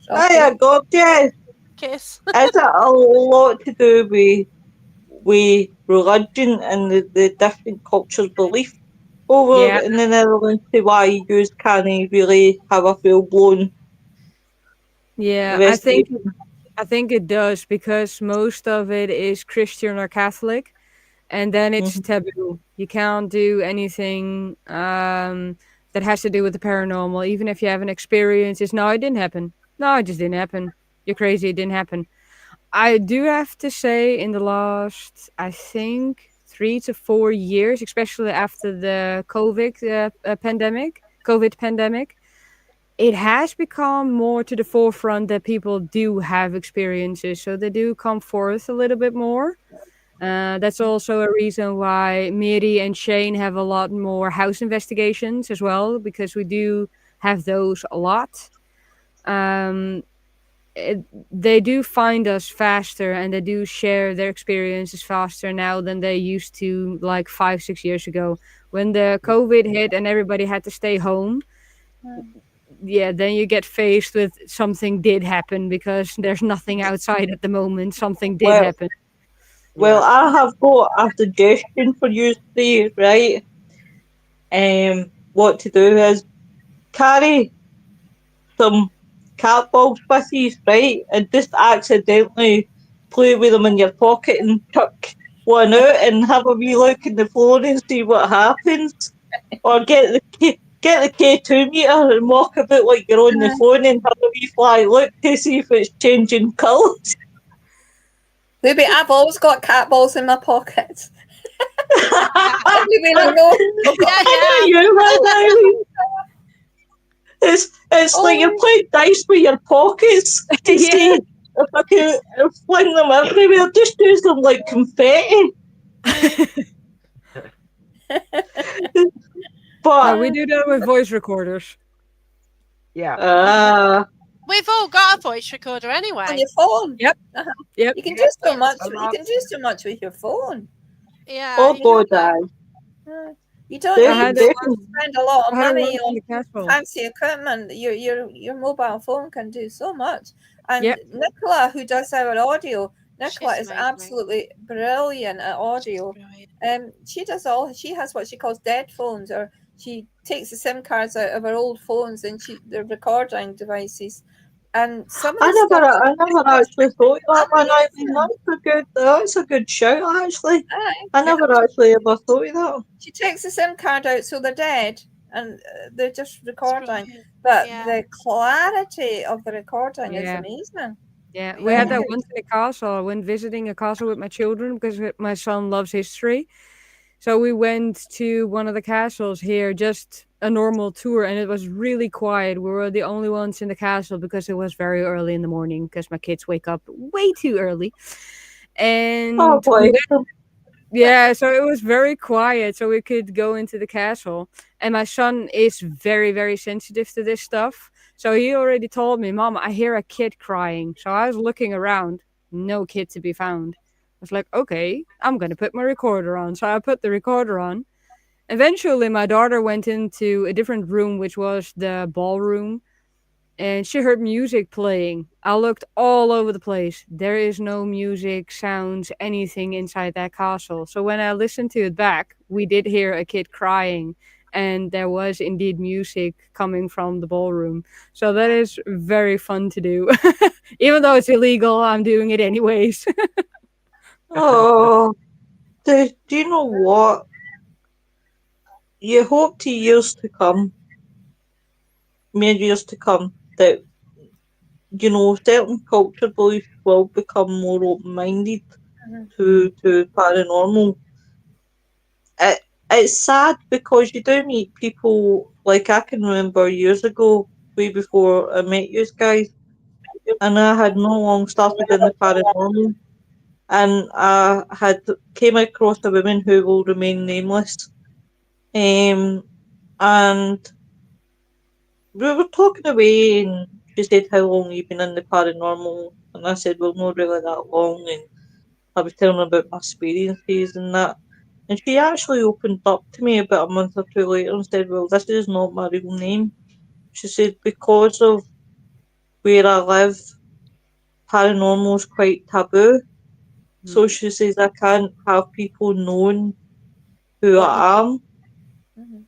Hiya, gorgeous! Kiss. Is it a lot to do with religion and the different cultures' belief over Yeah, in the Netherlands to why you can't really have a full blown yeah. investigation? I think it does because most of it is Christian or Catholic, and then it's Mhm. taboo. You can't do anything that has to do with the paranormal, even if you have an experience. It's no, it didn't happen. No, it just didn't happen. You're crazy. It didn't happen. I do have to say, in the last, I think, 3 to 4 years, especially after the COVID pandemic, it has become more to the forefront that people do have experiences, so they do come forth a little bit more. That's also a reason why Miri and Shane have a lot more house investigations as well, because we do have those a lot. Um, they do find us faster and they do share their experiences faster now than they used to like 5 6 years ago when the COVID hit and everybody had to stay home. Yeah, then you get faced with something did happen because there's nothing outside at the moment. Something did Well, happen. well, Yeah. I have got a suggestion for you three, right? What to do is carry some cat balls with you, right? And just accidentally play with them in your pocket and chuck one out and have a wee look in the floor and see what happens. Or get the K2 meter and walk about like you're on the phone and have a wee fly look to see if it's changing colours. Ruby, I've always got cat balls in my pocket. Everywhere I I go, I've got Yeah, knew you had, Eileen. It's like you're oh, playing dice with your pockets to see Yeah. if I can fling them everywhere. Just use them like confetti. No, But we do that with voice recorders. Yeah. we've all got a voice recorder on anyway. your phone. Yep. Uh-huh. Yep. You can Yeah. do so much. A You lot. can do so much with your phone. Yeah, oh you god, can. You don't I need had definitely, it to once. definitely. spend a lot of I had it money once in on the castle. fancy equipment. Your mobile phone can do so much. And Yep. Nicola, who does our audio, Nicola She's is amazing. absolutely brilliant at audio. Brilliant. She does all. She has what she calls dead phones, or she takes the SIM cards out of her old phones and they're recording devices. And some of the stuff I never actually thought that one, Eileen. amazing. That's a good shout, actually. Aye. I never actually ever thought of that. She takes the SIM card out, so they're dead, and they're just It's recording. brilliant. But Yeah. the clarity of the recording is Yeah. amazing. Yeah. We had Yeah. that once in the castle. I went visiting a castle with my children because my son loves history. So we went to one of the castles here, just a normal tour, and it was really quiet. We were the only ones in the castle because it was very early in the morning because my kids wake up way too early. Oh, And we boy. yeah, so it was very quiet, so we could go into the castle. And my son is very, very sensitive to this stuff. So he already told me, Mom, I hear a kid crying. So I was looking around, no kid to be found. I was like, okay, I'm going to put my recorder on. So I put the recorder on. Eventually, my daughter went into a different room, which was the ballroom, and she heard music playing. I looked all over the place. There is no music, sounds, anything inside that castle. So when I listened to it back, we did hear a kid crying, and there was indeed music coming from the ballroom. So that is very fun to do. Even though it's illegal, I'm doing it anyways. Oh, do you know what? You hope to years to come, many years to come, that, certain culture beliefs will become more open-minded to paranormal. It, it's sad because you do meet people, like I can remember years ago, way before I met you guys, and I had no long started in the paranormal. and I had came across a woman who will remain nameless. And we were talking away, and she said, "How long you been in the paranormal?" And I said, "Well, not really that long." And I was telling her about my experiences and that. And she actually opened up to me about a month or two later and said, "Well, this is not my real name." She said, "Because of where I live, paranormal is quite taboo. So she says I can't have people knowing who What you I am Mhm.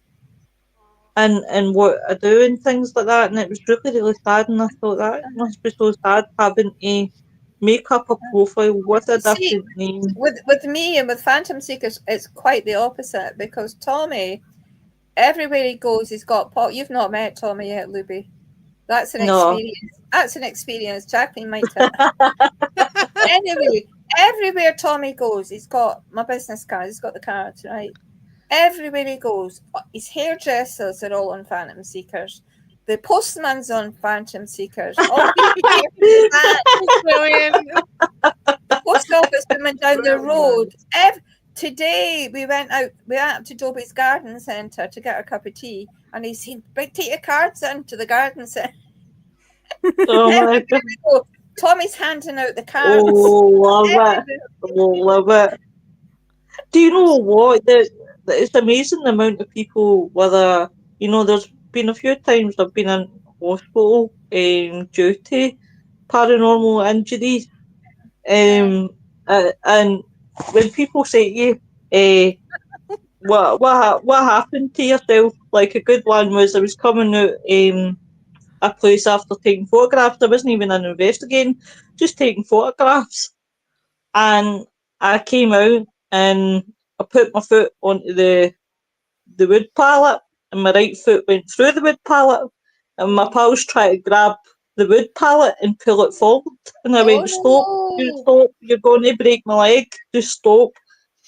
and what I do and things like that." And it was really, really sad. And I thought that must be so sad having to make up a profile with a See, different name. with me and with Phantom Seekers, it's quite the opposite because Tommy, everywhere he goes, he's got pot. You've not met Tommy yet, Luby. That's an No. experience. That's an experience. Jacqueline might tell. Anyway, everywhere Tommy goes, he's got my business card. He's got the cards, right? Everywhere he goes, his hairdressers are all on Phantom Seekers. The postman's on Phantom Seekers. All the Brilliant. post office woman down the road. Brilliant. Today we went out. We went up to Dobie's Garden Centre to get a cup of tea, and he said, "Bring take your cards into the garden centre." Oh my Everywhere god. we go, Tommy's handing out the cards. Oh, love it. Everywhere. Oh, love it. Do you know what? It's amazing the amount of people, whether, there's been a few times I've been in hospital due to paranormal injuries. Um, and when people say to you, what happened to yourself? Like a good one was I was coming out a place after taking photographs. I wasn't even investigating, just taking photographs. And I came out and I put my foot onto the wood pallet, and my right foot went through the wood pallet, and my pals tried to grab the wood pallet and pull it forward, and I Oh went, "Stop! You no! stop! You're going to break my leg! Just stop!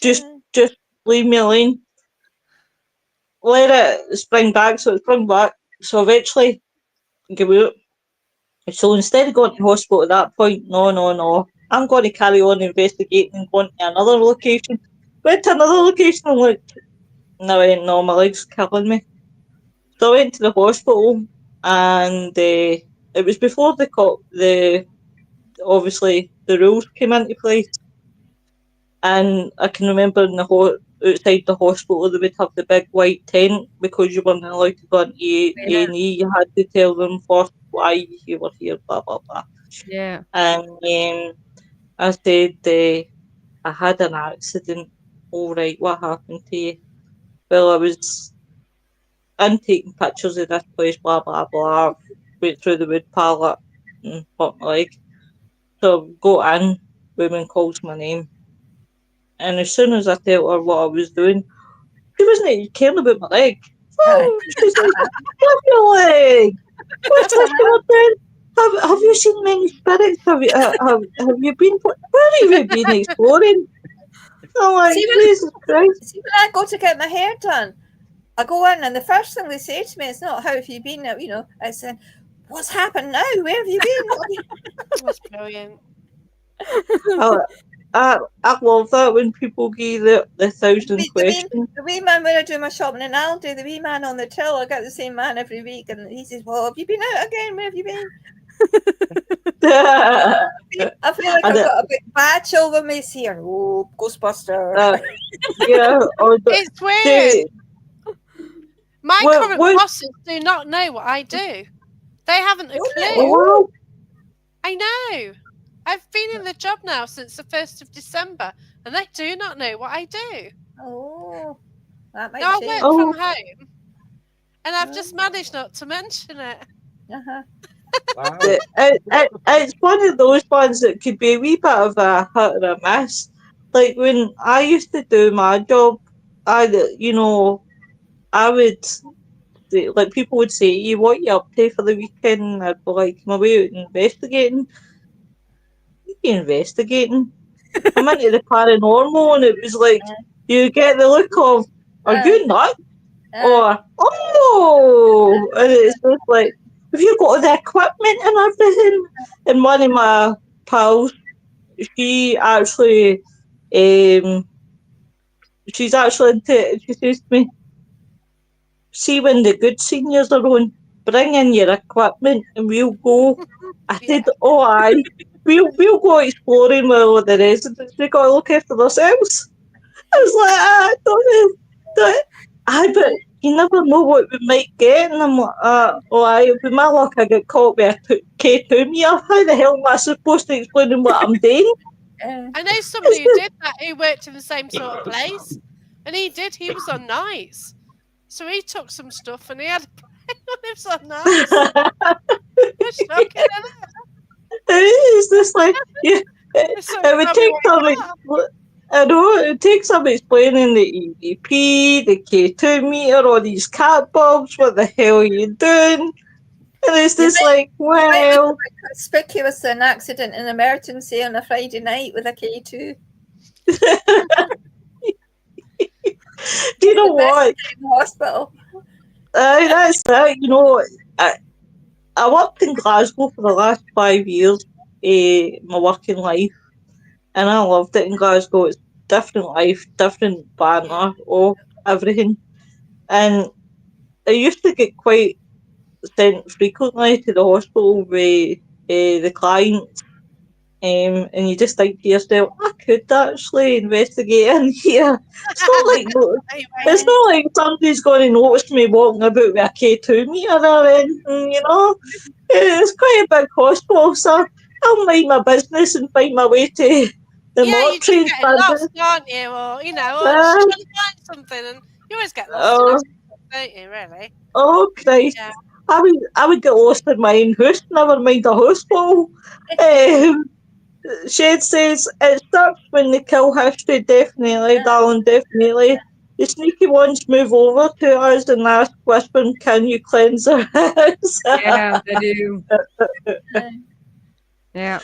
Just leave me alone." Let it spring back, so it sprung back. So eventually, give out. So instead of going to hospital at that point, no, no, no. I'm going to carry on investigating and going to another location. Went to another location and looked, and I went, "No, my leg's killing me." So I went to the hospital, and it was before the obviously the rules came into place. And I can remember outside the hospital they would have the big white tent because you weren't allowed to go into A&E. You had to tell them first why you were here, blah blah blah. Yeah. And I said, "I had an accident." "All right, what happened to you?" "Well, I was in taking pictures of this place, blah blah blah. Went through the wood pallet and hurt my leg. So go in, woman calls my name, and as soon as I tell her what I was doing, she wasn't caring about my leg. Oh, she's like, "What's your leg? What's this you were doing? Have you seen many spirits? Have you been? Where have you been exploring?" I'm like, "Jesus Christ." See, when I go to get my hair done, I go in and the first thing they say to me is not "How have you been?" It's "What's happened now? Where have you been?" That's brilliant. I love that when people give the thousand questions. The wee man when I do my shopping in Aldi, the wee man on the till, I get the same man every week, and he says, "Well, have you been out again? Where have you been?" I feel like I've got a big badge over me here. Oh, Ghostbuster! Yeah, It's weird. My current bosses do not know what I do. They haven't a clue. Wow. I know. I've been in the job now since the 1st of December, and they do not know what I do. Oh, that might Now, change. I work from home, and I've just managed not to mention it. Uh-huh. Wow. It's one of those ones that could be a wee bit of a hit or a miss. Like when I used to do my job, I would say, like people would say, "You what you up to for the weekend?" And I'd be like, "My way out investigating." "What are you investigating?" "I'm into the paranormal," and it was like you get the look of, "Are you nuts?" Or, "Oh," and it's just like, "Have you got all the equipment and everything?" And one of my pals, she actually, um, she's actually into it. She says to me, "See when the good seniors are on, bring in your equipment and we'll go." I said, Yeah. "Oh aye, we'll go exploring while the residents they got to look after themselves." I was like, don't, but you never know what we might get. And I'm like, oh, aye, with my luck, I get caught with a K2 meter. How the hell am I supposed to explain them what I'm doing? I know somebody who did that, who worked in the same sort of place, and he was on nights. So he took some stuff and he had on him some nights. It's shocking, isn't It's just like, yeah, it? So it would tell me take what some, you got. I know, it would take some explaining the EVP, the K2 meter, all these cat bulbs, what the hell are you doing? And it's You just like, might look well, a bit conspicuous an accident, an emergency on a Friday night with a K2. do you know The best what? in the hospital. That's that. I worked in Glasgow for the last 5 years, my working life, and I loved it in Glasgow. It's different life, different Yeah. banter, everything. And I used to get quite sent frequently to the hospital with the clients, and you just think to yourself, I could actually investigate in here. It's not like it's Anyway, not like somebody's going to notice me walking about with a K2 meter or anything. It's quite a big hospital, so I'll mind my business and find my way to the yeah, you're just mortuary and getting stand lost, there. aren't you? Or just Uh, trying to find something, and you always get lost in oh, hospital, don't you? Really? oh Christ. Yeah. I would get lost in my own house, never mind a hospital. Um, Shed says it starts when they kill history, definitely, darling, definitely. The sneaky ones move over to us and ask, whispering, can you cleanse our house? Yeah, they do. Yeah.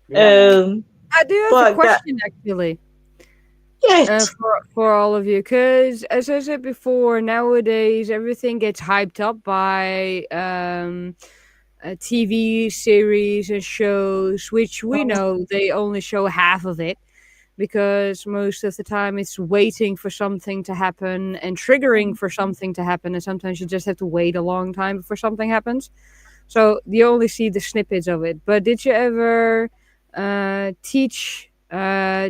Yeah. I do have a But question actually. yes, For all of you, because as I said before, nowadays everything gets hyped up by TV series and shows, which we know they only show half of it because most of the time it's waiting for something to happen and triggering for something to happen, and sometimes you just have to wait a long time before something happens. So you only see the snippets of it. But did you ever teach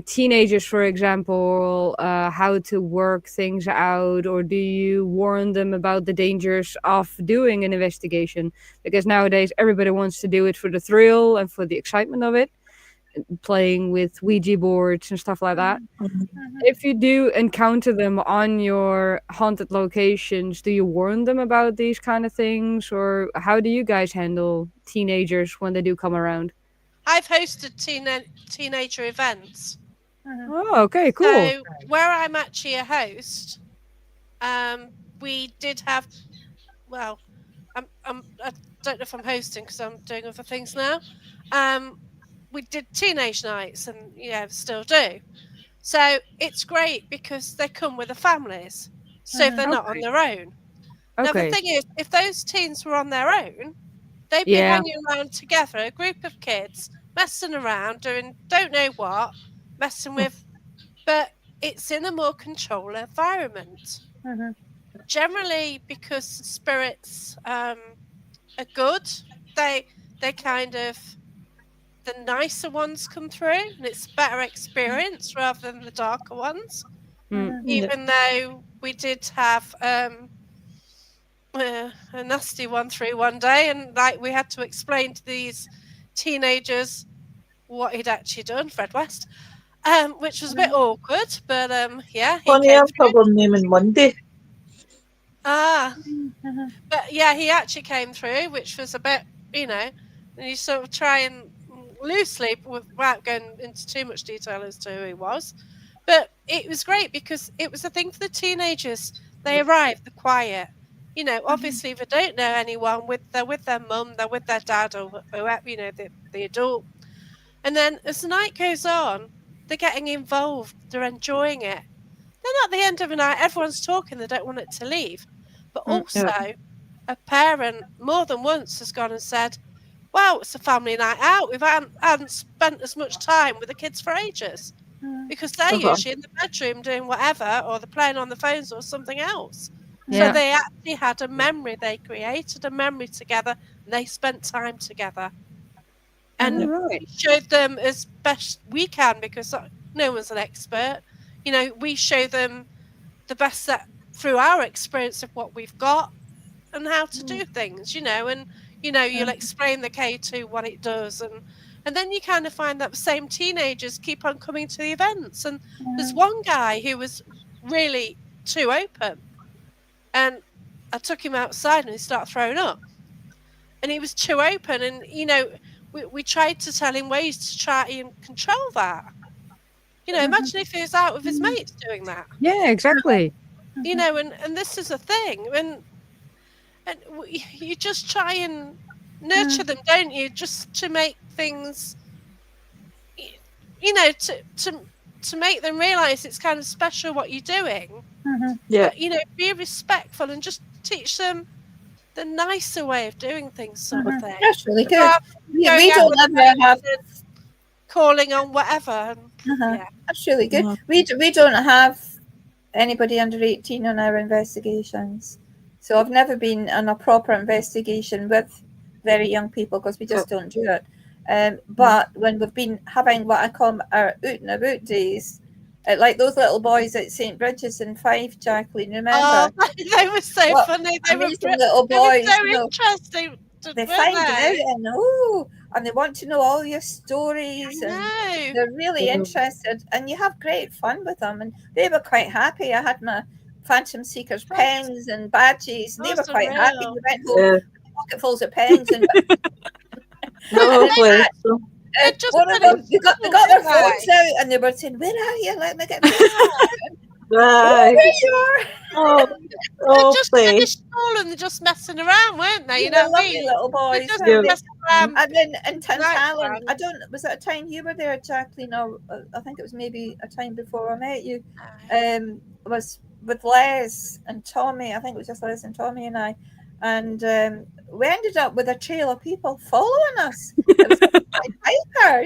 teenagers, for example, how to work things out, or do you warn them about the dangers of doing an investigation? Because nowadays everybody wants to do it for the thrill and for the excitement of it, playing with Ouija boards and stuff like that. If you do encounter them on your haunted locations, do you warn them about these kind of things, or how do you guys handle teenagers when they do come around? I've hosted teenager events. Oh, okay, cool. So where I'm actually a host, we did have. Well, I don't know if I'm hosting because I'm doing other things now. We did teenage nights, and still do. So it's great because they come with their families, so they're not on Okay, their own. Now the okay, thing is, if those teens were on their own, they'd be yeah, hanging around together, a group of kids messing around, doing don't know what, messing with. But it's in a more controlled environment. Generally, because spirits are good, they kind of the nicer ones come through, and it's a better experience rather than the darker ones. mm, yeah. Even though we did have a nasty one through one day, and like we had to explain to these teenagers what he'd actually done, Fred West, which was a bit awkward, but yeah, he Funny, came I'm through. probably naming Monday. Ah, but yeah, he actually came through, which was a bit, and you sort of try and loosely, without going into too much detail as to who he was. But it was great because it was a thing for the teenagers. They arrived, they're quiet. Obviously, if they don't know anyone, they're with their mum, they're with their dad, or whoever, the adult. And then as the night goes on, they're getting involved, they're enjoying it. Then at the end of the night, everyone's talking, they don't want it to leave. But Yeah. also, a parent more than once has gone and said, wow, it's a family night out. We hadn't spent as much time with the kids for ages because they're usually in the bedroom doing whatever, or they're playing on the phones or something else. So Yeah. they actually had a memory. They created a memory together. And they spent time together. And Right. we showed them as best we can because no one's an expert. We show them the best that through our experience of what we've got and how to do things, and you'll explain the K2 what it does, and then you kind of find that the same teenagers keep on coming to the events. And there's one guy who was really too open, and I took him outside and he started throwing up, and he was too open, and we tried to tell him ways to try and control that. Imagine if he was out with his mates doing that. Yeah, exactly. And this is a thing, and you just try and nurture them, don't you? Just to make things, to make them realise it's kind of special what you're doing. Yeah. But, be respectful and just teach them the nicer way of doing things, sort of thing. That's really good. Rather We going out don't with the ever have. mates and calling on whatever. And, yeah. That's really good. We don't have anybody under 18 on our investigations. So I've never been on a proper investigation with very young people because we just don't do it. But when we've been having what I call our out and about days, like those little boys at St. Bridget's in Fife, Jacqueline, remember? Oh, they were so funny. They were little boys. so interesting. They find out and they want to know all your stories, and they're really interested, and you have great fun with them, and they were quite happy. I had my Phantom Seekers pens and badges, and they were quite happy. We went home pocketfuls of pens and one of them, they got their phones out and they were saying, "Where are you? Let me get my Right. there you are." They just finished school and they're just messing around, weren't they? Lovely little boys. Just messing around. And then in Tantallon, I don't. Was it a time you were there, Jacqueline, or I think it was maybe a time before I met you? Was with Les and Tommy. I think it was just Les and Tommy and I, and we ended up with a trail of people following us. It was like hiker,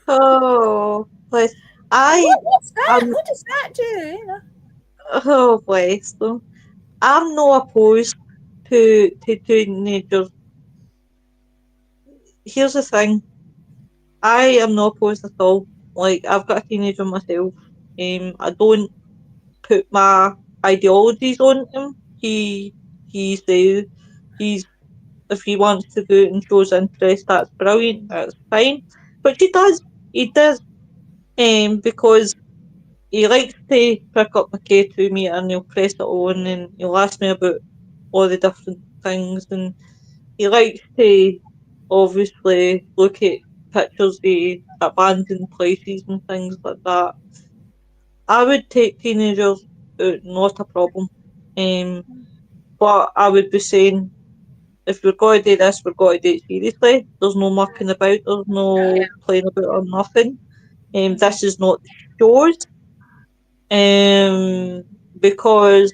Oh, bless. What's that? What does that do? Oh, bless them. I'm not opposed to teenagers. Here's the thing. I am not opposed at all. Like, I've got a teenager myself. I don't put my ideologies on him. He's if he wants to go out and shows interest, that's brilliant, that's fine. But he does, because he likes to pick up my K2 meter and he'll press it on and he'll ask me about all the different things, and he likes to obviously look at pictures of abandoned places and things like that. I would take teenagers out, not a problem. But I would be saying, if we're going to do this, we're going to do it seriously. There's no mucking about, there's no playing about or nothing. This is not shows. Because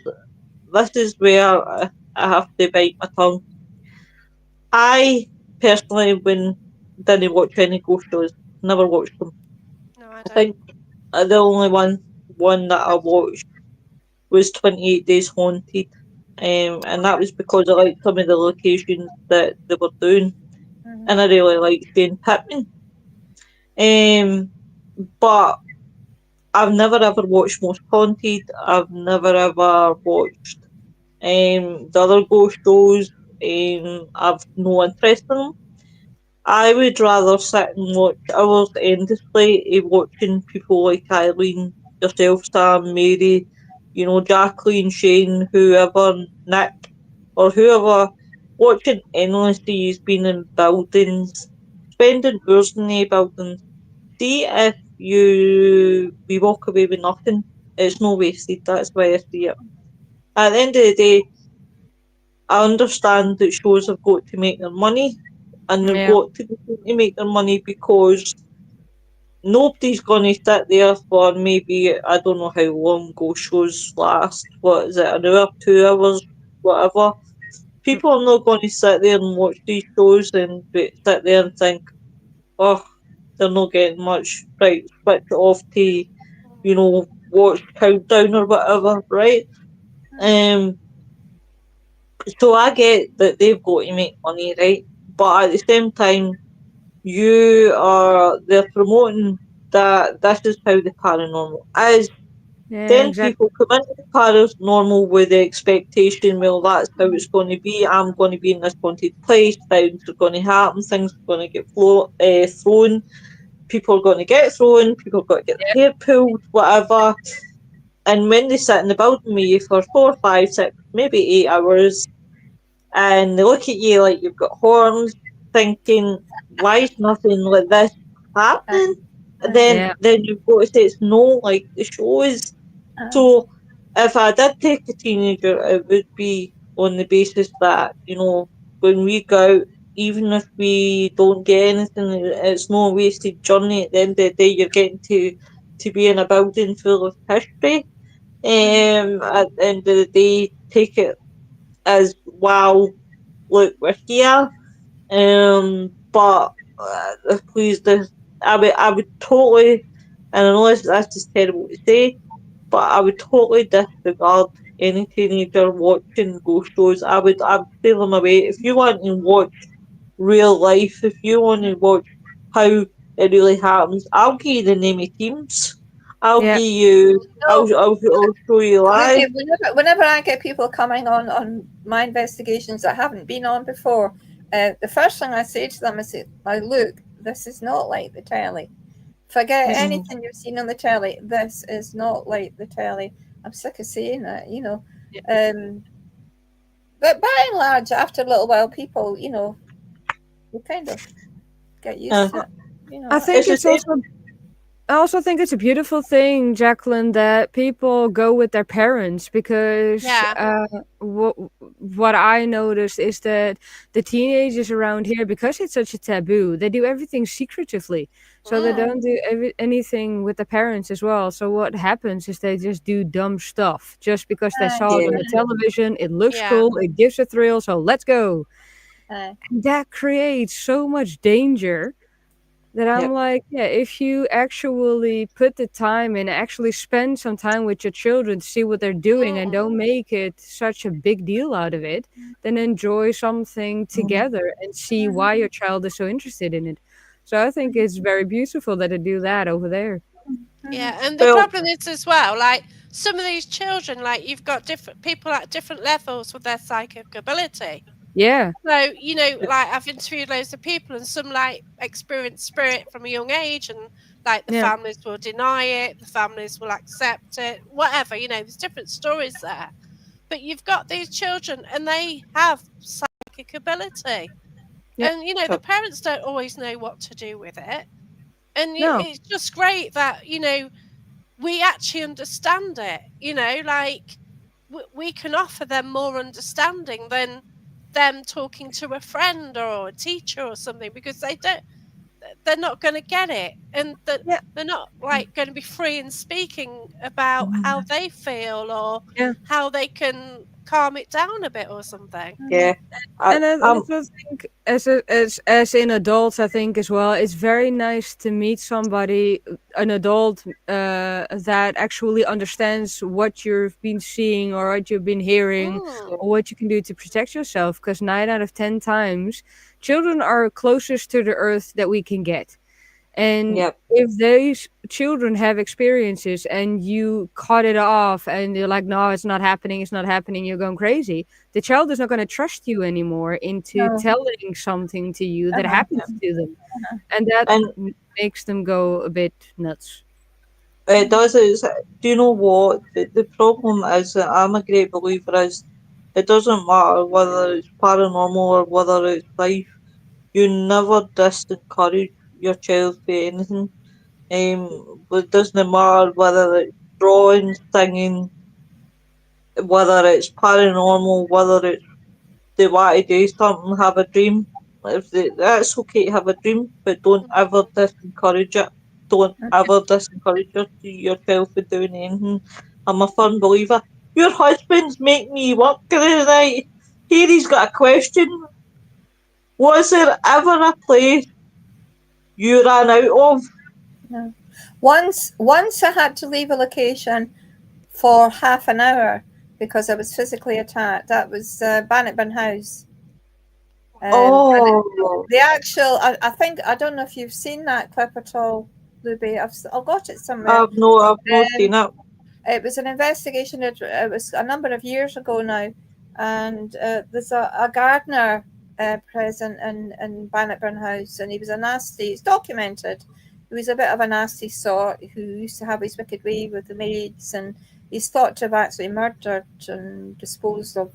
this is where I have to bite my tongue. I personally didn't watch any ghost shows. Never watched them. No, I I think the only one that I watched was 28 Days Haunted. And that was because I liked some of the locations that they were doing. And I really liked Shane Pittman. But I've never ever watched Most Haunted. I've never ever watched the other ghost shows. I've no interest in them. I would rather sit and watch hours endlessly of watching people like Eileen, yourself, Sam, Mary, Jacqueline, Shane, whoever, Nick, or whoever, watching endlessly has been in buildings, spending hours in the buildings. See if we walk away with nothing, it's no wasted. That's why I see it. At the end of the day, I understand that shows have got to make their money, and they've got to make their money because nobody's going to sit there for maybe, I don't know how long ghost shows last. What is it, an hour, 2 hours, whatever. people are not going to sit there and watch these shows and sit there and think, oh, they're not getting much. Right, switch it off to, watch Countdown or whatever, right? Um, so I get that they've got to make money, right? But at the same time, they're promoting that this is how the paranormal is. Yeah, Then exactly. people come into the paranormal with the expectation, well, that's how it's going to be. I'm going to be in this haunted place. Things are going to happen. Things are going to get thrown. People are going to get thrown. People are going to get their hair pulled, whatever. And when they sit in the building with you for 4, 5, 6, maybe 8 hours, and they look at you like you've got horns, thinking, why is nothing like this happening? Then Yeah, then you've got to say it's no, like the show is. So if I did take a teenager, it would be on the basis that, when we go out, even if we don't get anything, it's no wasted journey. At the end of the day, you're getting to be in a building full of history. At the end of the day, take it as, wow, look, we're here. But please, I would totally, and I know this is terrible to say, but I would totally disregard any teenager watching ghost shows. I would steer them away. If you want to watch real life, if you want to watch how it really happens, I'll give you the name of teams. I'll yeah, give you. No, I'll show you live. Ruby, whenever I get people coming on my investigations that haven't been on before, the first thing I say to them is, like, look, this is not like the telly. Forget Mm, anything you've seen on the telly. This is not like the telly. I'm sick of saying that, But by and large, after a little while, people, will kind of get used uh, to it. I think it's the it's same. also I also think it's a beautiful thing, Jacqueline, that people go with their parents because Yeah. what I noticed is that the teenagers around here, because it's such a taboo, they do everything secretively. So they Mm. don't do anything with the parents as well. So what happens is they just do dumb stuff just because they saw it Yeah, on the television. It looks Yeah. cool. It gives a thrill. So let's go. Uh, And that creates so much danger that yeah, I'm like, yeah, if you actually put the time in, actually spend some time with your children to see what they're doing and Mm. don't make it such a big deal out of it, then enjoy something mm, together and see why your child is so interested in it. So I think it's very beautiful that they do that over there. Yeah, and the well, problem is as well, like some of these children, like you've got different people at different levels with their psychic ability. Yeah, So, like I've interviewed loads of people and some like experience spirit from a young age and like the yeah, families will deny it, the families will accept it, whatever, there's different stories there. But you've got these children and they have psychic ability. yeah. And the parents don't always know what to do with it. And No, it's just great that, we actually understand it, like we can offer them more understanding than them talking to a friend or a teacher or something because they're not going to get it and that yeah, they're not like going to be free in speaking about how they feel or yeah. how they can calm it down a bit or something. yeah. I, And I I'm also think, as in adults, I think as well, it's very nice to meet somebody, an adult, that actually understands what you've been seeing or what you've been hearing, Mm. or what you can do to protect yourself. Because 9 out of 10 times, children are closest to the earth that we can get. And Yep. if these children have experiences and you cut it off and you're like, no, it's not happening, you're going crazy, the child is not going to trust you anymore into no. telling something to you that Uh-huh. happens to them. And that And makes them go a bit nuts. it does. Do you know what? The problem is that I'm a great believer is it doesn't matter whether it's paranormal or whether it's life. You never disencourage your child for anything. It doesn't matter whether it's drawing, singing, whether it's paranormal, whether it's they want to do something, have a dream. That's okay to have a dream, but don't ever discourage it. Don't ever discourage yourself for doing anything. I'm a firm believer. Your husband's making me work the night. Katie's got a question. Was there ever a place you ran out of? No. Once I had to leave a location for half an hour because I was physically attacked. That was Bannockburn House. Oh, The actual, I think, I don't know if you've seen that clip at all, Ruby. I've got it somewhere. I've not seen it. It was an investigation. It was a number of years ago now, and there's a gardener present in Bannockburn House, and he was a nasty. It's documented. He was a bit of a nasty sort who used to have his wicked way with the maids, and he's thought to have actually murdered and disposed of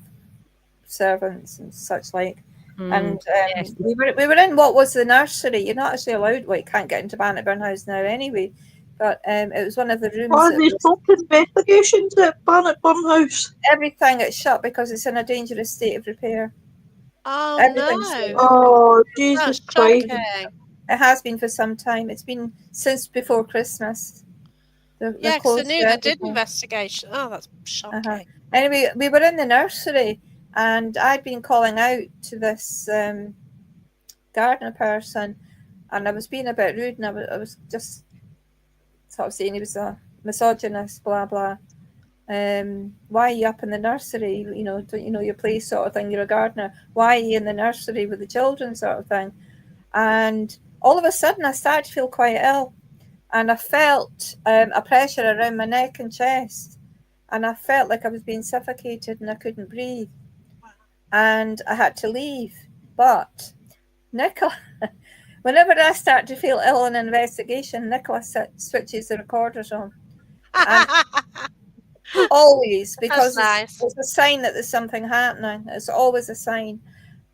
servants and such like. And Yes. we were in what was the nursery. You're not actually allowed. Well, you can't get into Bannockburn House now anyway. But it was one of the rooms. Are they stopped investigations at Bannockburn House? Everything is shut because it's in a dangerous state of repair. Oh Everything's no! Oh, That's Jesus Christ. shocking. It has been for some time. It's been since before Christmas. Yeah, because I closed knew they did everything. investigation. Oh, that's shocking. Anyway, we were in the nursery, and I'd been calling out to this gardener person, and I was being a bit rude, and I was just sort of saying he was a misogynist, blah blah. Why are you up in the nursery? You know, don't you know your place, sort of thing. You're a gardener. Why are you in the nursery with the children, sort of thing? And all of a sudden, I started to feel quite ill, and I felt a pressure around my neck and chest, and I felt like I was being suffocated and I couldn't breathe, and I had to leave. But Nicola, whenever I start to feel ill in an investigation, Nicola switches the recorders on. And always, because nice. it's a sign that there's something happening. It's always a sign.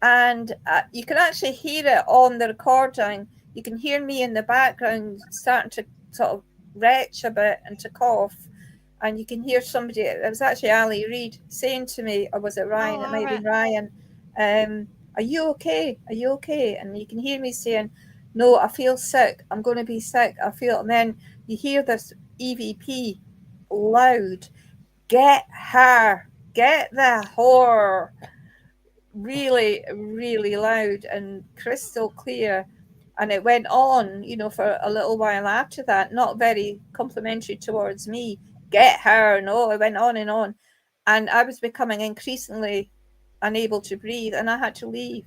And you can actually hear it on the recording. You can hear me in the background starting to sort of retch a bit and to cough. And you can hear somebody, it was actually Ali Reid, saying to me, or was it Ryan? It might have been Ryan. Are you okay? Are you okay? And you can hear me saying, no, I feel sick. I'm going to be sick. I feel. And then you hear this EVP loud. Get her. Get the whore. Really, really loud and crystal clear. And it went on, you know, for a little while after that, not very complimentary towards me. Get her. No, it went on. And I was becoming increasingly unable to breathe, and I had to leave.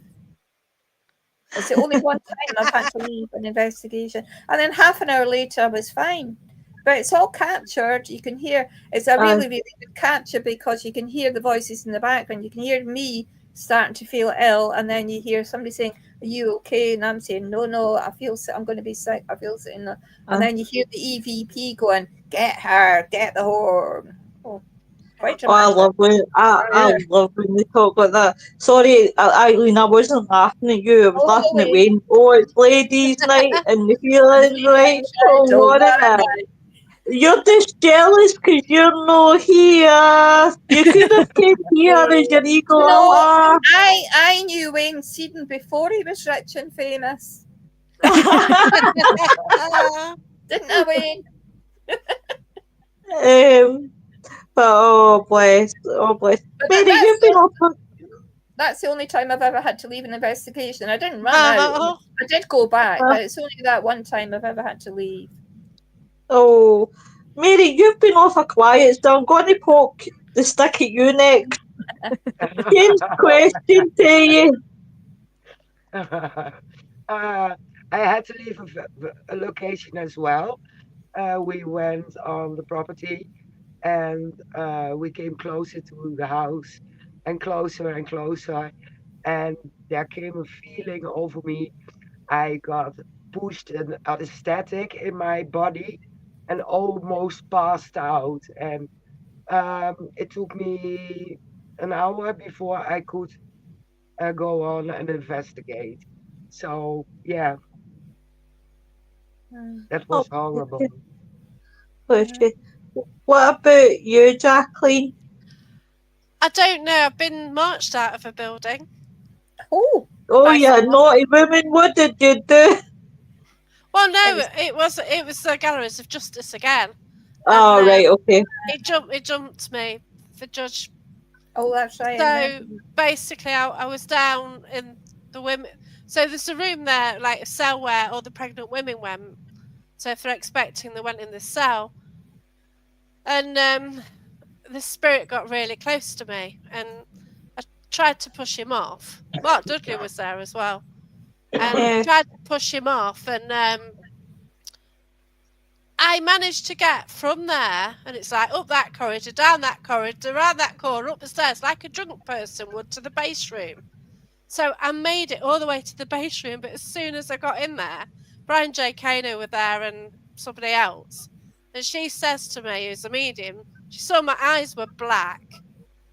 It's the only one time I've had to leave an investigation. And then half an hour later, I was fine. But it's all captured. You can hear, it's a really, really good capture because you can hear the voices in the background. You can hear me starting to feel ill, and then you hear somebody saying, are you okay? And I'm saying, no, I feel sick. I'm going to be sick. I feel sick. And then you hear the EVP going, get her, get the whore. Oh, quite dramatic. I love when they talk like that. Sorry, Eileen, I wasn't laughing at you. I was laughing at Wayne. Oh, it's ladies' night and the feeling right. So what is it? You're just jealous because you're not here. You could have came here as your ego. No, I knew Wayne Seaton before he was rich and famous. Didn't I, Wayne? Oh bless. Mary, you've been off. That's the only time I've ever had to leave an investigation. I didn't run out. I did go back, but it's only that one time I've ever had to leave. Oh, Mary, you've been off a quiet, so I'm going to poke the stick at you next. James' question to you. I had to leave a location as well. We went on the property, and we came closer to the house and closer, and there came a feeling over me. I got pushed an anesthetic in my body and almost passed out, and it took me an hour before I could go on and investigate. So yeah, that was horrible. What about you, Jacqueline? I don't know. I've been marched out of a building. Oh yeah, naughty woman. What did you do? Well, no, it was the Galleries of Justice again. Oh, right, okay. It jumped me. The judge Oh, that's right. So basically, I was down in the women. So there's a room there, like a cell where all the pregnant women went. So if they're expecting, they went in this cell, and the spirit got really close to me, and I tried to push him off. Mark Dudley was there as well, and I Yeah. tried to push him off, and I managed to get from there, and it's like up that corridor, down that corridor, around that corner, up the stairs, like a drunk person would, to the base room. So I made it all the way to the base room, but as soon as I got in there, Brian J. Kano were there and somebody else, and she says to me, who's a medium, she saw my eyes were black,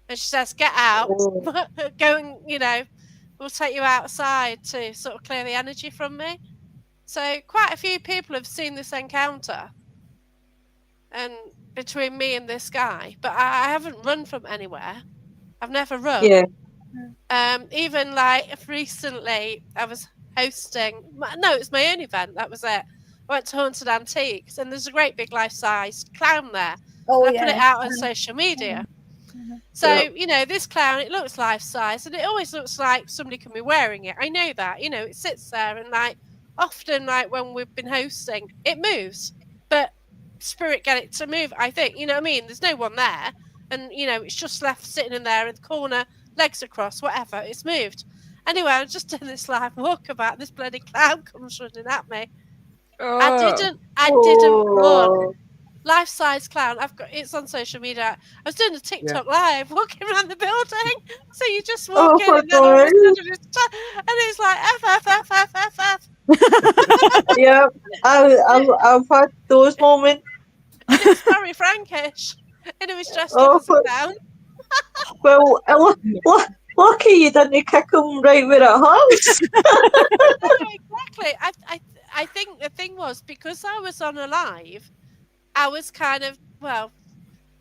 and she says, "Get out, Oh. go and we'll take you outside to sort of clear the energy from me." So quite a few people have seen this encounter, and between me and this guy, but I haven't run from anywhere. I've never run. Yeah. Even like recently, I was hosting. No, it was my own event. That was it. I went to Haunted Antiques, and there's a great big life-size clown there. Oh, and I put it yeah. out on social media. Mhm. So, Yeah. this clown, it looks life-size, and it always looks like somebody can be wearing it. I know that. It sits there, and like often, like when we've been hosting, it moves, but spirit get it to move. I think. You know what I mean? There's no one there, and it's just left sitting in there in the corner, legs across, whatever. It's moved. Anyway, I was just doing this live walkabout. This bloody clown comes running at me. I didn't run. Oh. Life-size clown. It's on social media. I was doing a TikTok live, walking around the building. So you just walk in, my and then all of a God. sudden and it's like F F F F F F. Yeah. I've had those moments. And it was very Frankish, and it was dressed Oh, up as a clown. well, lucky you didn't kick him right where it hurts. No, exactly. I think the thing was, because I was on a live, I was kind of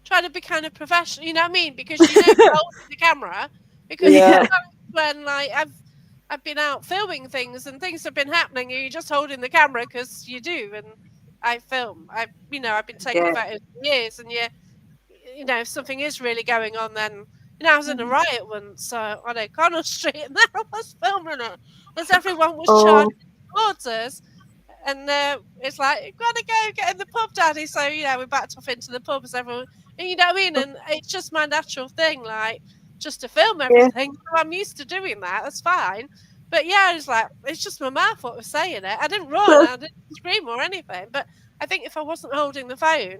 trying to be kind of professional. You know what I mean? Because holding the camera. Because Yeah. sometimes when like I've been out filming things and things have been happening, and you're just holding the camera because you do. And I film. I've been taking photos for years, and if something is really going on, then I was in a riot once on O'Connell Street, and there I was filming it as everyone was charging towards us. And it's like, "You've got to go get in the pub, Daddy." So we backed off into the pub as everyone, and you know what I mean. And it's just my natural thing, like just to film everything. So I'm used to doing that. That's fine. But it's like it's just my mouth what was saying it. I didn't run, I didn't scream or anything. But I think if I wasn't holding the phone,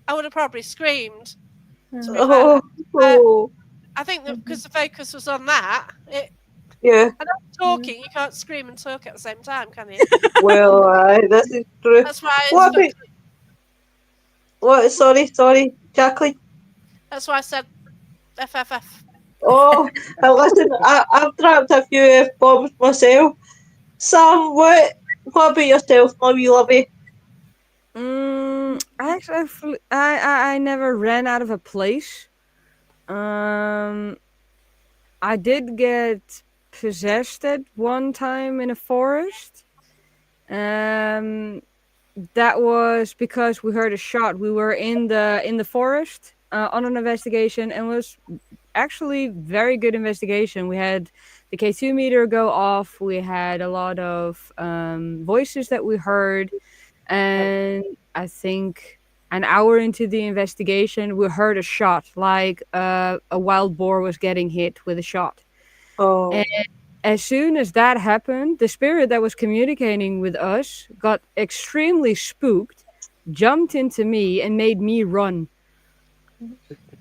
I would have probably screamed. To be fair. I think that because the focus was on that, Yeah. and I'm talking, you can't scream and talk at the same time, can you? Well, this is true. That's why. What? Sorry, Jacqueline. That's why I said FFF. Oh, listen, I've dropped a few F-bombs myself. Sam, what about yourself, my wee lovey? Actually, I never ran out of a place. I did get possessed at one time in a forest. That was because we heard a shot. We were in the forest on an investigation, and it was actually very good investigation. We had the K2 meter go off. We had a lot of voices that we heard, and I think an hour into the investigation, we heard a shot, like a wild boar was getting hit with a shot. Oh. And as soon as that happened, the spirit that was communicating with us got extremely spooked, jumped into me, and made me run.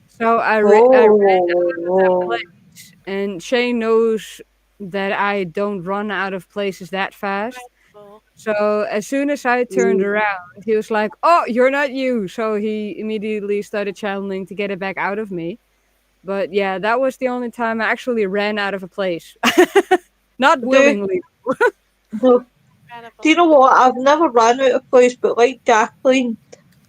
So I ran out of that place. And Shane knows that I don't run out of places that fast. So as soon as I turned around, he was like, "Oh, you're not you." So he immediately started channeling to get it back out of me. But yeah, that was the only time I actually ran out of a place. Not willingly. No. Do you know what? I've never ran out of place, but like Jacqueline,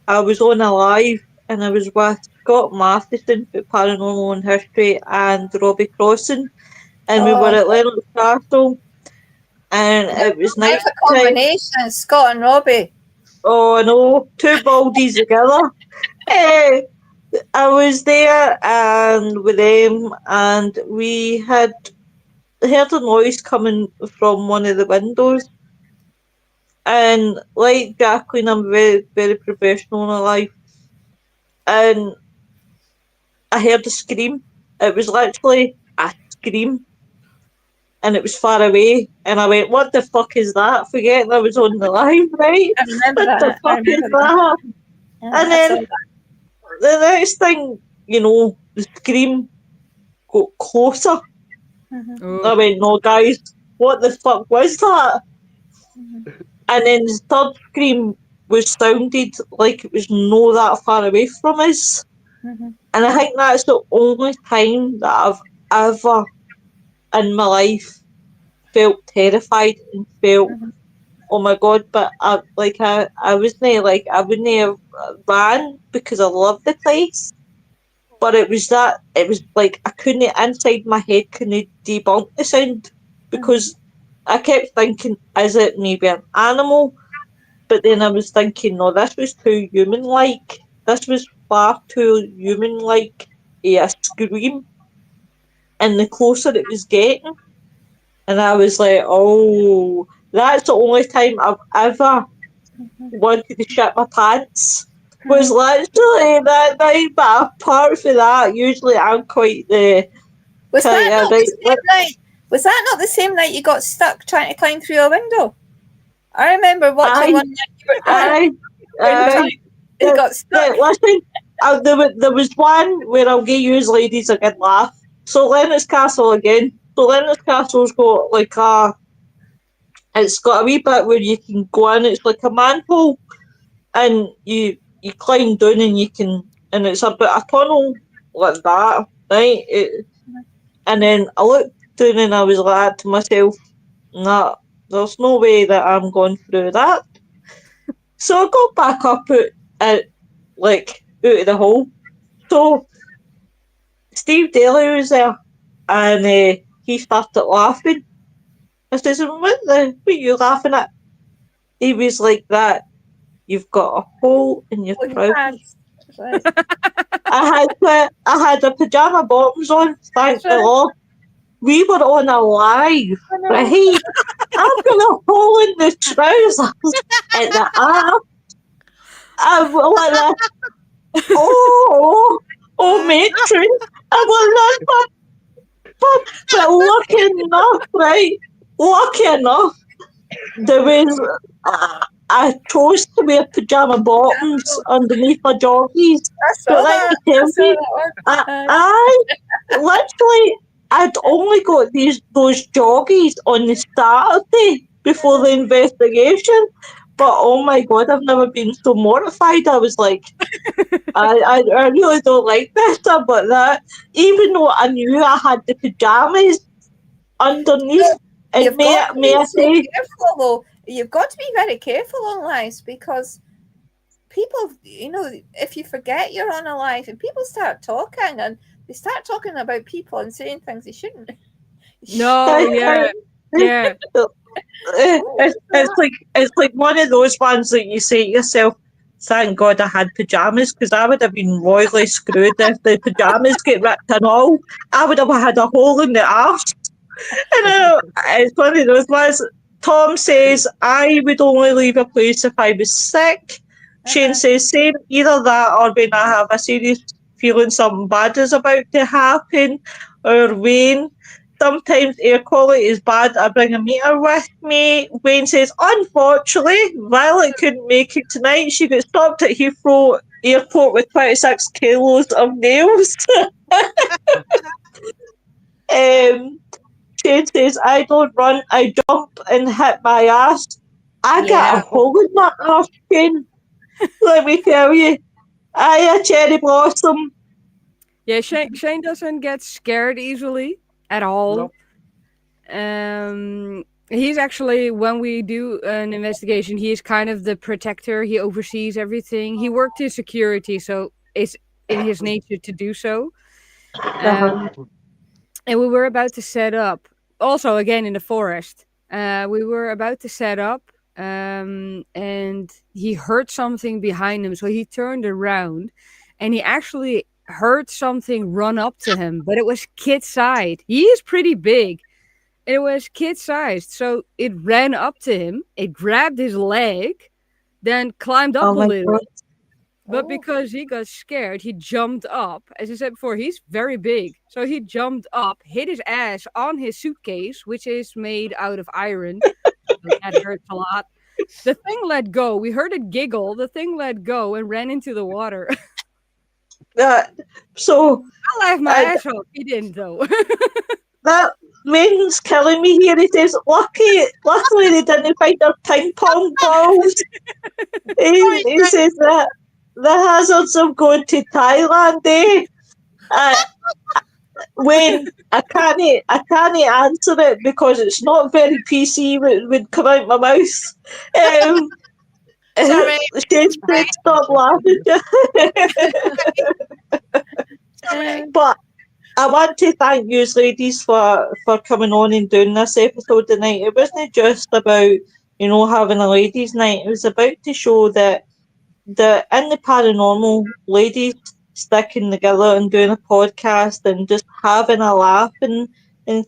I was on a live and I was with Scott Matheson for Paranormal and History and Robbie Crossan, and we were at Leonard's Castle, and it was night Nice combination, Scott and Robbie. Oh no, two baldies together. I was there and with them, and we had heard a noise coming from one of the windows. And like Jacqueline, I'm very, very professional in my life. And I heard a scream. It was literally a scream, and it was far away. And I went, "What the fuck is that?" Forgetting I was on the line, right? I remember What the that. I fuck is remember that. that? Yeah, And I saw then the next thing, the scream got closer. that. I Oh. went, "No, guys, what the fuck was that?" Mhm. And then the third scream was sounded like it was no that far away from us. Mhm. And I think that's the only time that I've ever in my life felt terrified and felt, Mhm. oh my god, but I wasn't like, I wouldn't have ran because I love the place. But it was like I couldn't, inside my head, couldn't debunk the sound Mhm. because I kept thinking, is it maybe an animal? But then I was thinking, no, this was too human like. This was far too human like a scream. And the closer it was getting, and I was like, oh, that's the only time I've ever Mhm. wanted to shit my pants. Was Mhm. literally that night, but apart from that, usually I'm quite the Was kind that of not the like, same night? Was that not the same night you got stuck trying to climb through a window? I remember watching I, one night I, where you I, tried, you got stuck. listen, there was one where I'll give you ladies a good laugh. So Leonard's Castle again. So Leonard's Castle's got like it's got a wee bit where you can go in. It's like a manhole, and you climb down, and you can, and it's about a tunnel like that, right? And then I looked down and I was like to myself, nah, there's no way that I'm going through that. So I got back up at like out of the hole. So Steve Daly was there, and he started laughing. I says, what are you laughing at? He was like that. You've got a hole in your Oh, you had. trousers. Right. I had a pajama bottoms on, thank That's the right. Lord. We were on a live, I know. right? I've got a hole in the trousers at the arm. I'm like that. Oh, matron. I'm like that, but lucky enough, right? Lucky enough, there was. I chose to wear pajama bottoms underneath my joggies. I But saw let that. me I tell saw you, that one. I literally, I'd only got those joggies on the Saturday before the investigation. But oh my god, I've never been so mortified. I was like, I really don't like this, but that, even though I knew I had the pajamas underneath, and You've got to may be I so say, careful, though. You've got to be very careful on lives because people, if you forget you're on a live and people start talking and they start talking about people and saying things they shouldn't. No, yeah, yeah. it's like one of those ones that you say to yourself, thank God I had pajamas, because I would have been royally screwed if the pajamas get ripped and all. I would have had a hole in the arse. And it's one of those ones. Tom says I would only leave a place if I was sick. Shane Uh-huh. says same, either that or when I have a serious feeling something bad is about to happen. Or Wayne, sometimes air quality is bad. I bring a meter with me. Wayne says, unfortunately, Violet couldn't make it tonight. She got stopped at Heathrow Airport with 26 kilos of nails. um, Shane says, I don't run, I jump and hit my ass. I got a Yeah. hole in my arse, Shane. Let me tell you. I a cherry blossom. Yeah, Shane doesn't get scared easily at all. No. He's actually, when we do an investigation, he is kind of the protector. He oversees everything. He worked in security, so it's in his nature to do so. Uh-huh. Um, and we were about to set up, also again in the forest. We were about to set up, and he heard something behind him, so he turned around, and he actually heard something run up to him, but it was kid-sized. He is pretty big. It was kid-sized, so it ran up to him, it grabbed his leg, then climbed up Oh a my little. God. But Oh. because he got scared, he jumped up. As I said before, he's very big. So he jumped up, hit his ass on his suitcase, which is made out of iron. So that hurts a lot. The thing let go. We heard it giggle. The thing let go and ran into the water. So I laughed my I, ass off. He didn't, though. that Wayne's killing me here. He says, luckily they didn't find their ping pong balls. He says that the hazards of going to Thailand, eh? Wayne, I can't answer it because it's not very PC would come out my mouth. Sorry. Shane said stop laughing. Sorry. But I want to thank you ladies for coming on and doing this episode tonight. It wasn't just about, having a ladies' night. It was about to show that in the paranormal, ladies sticking together and doing a podcast and just having a laugh and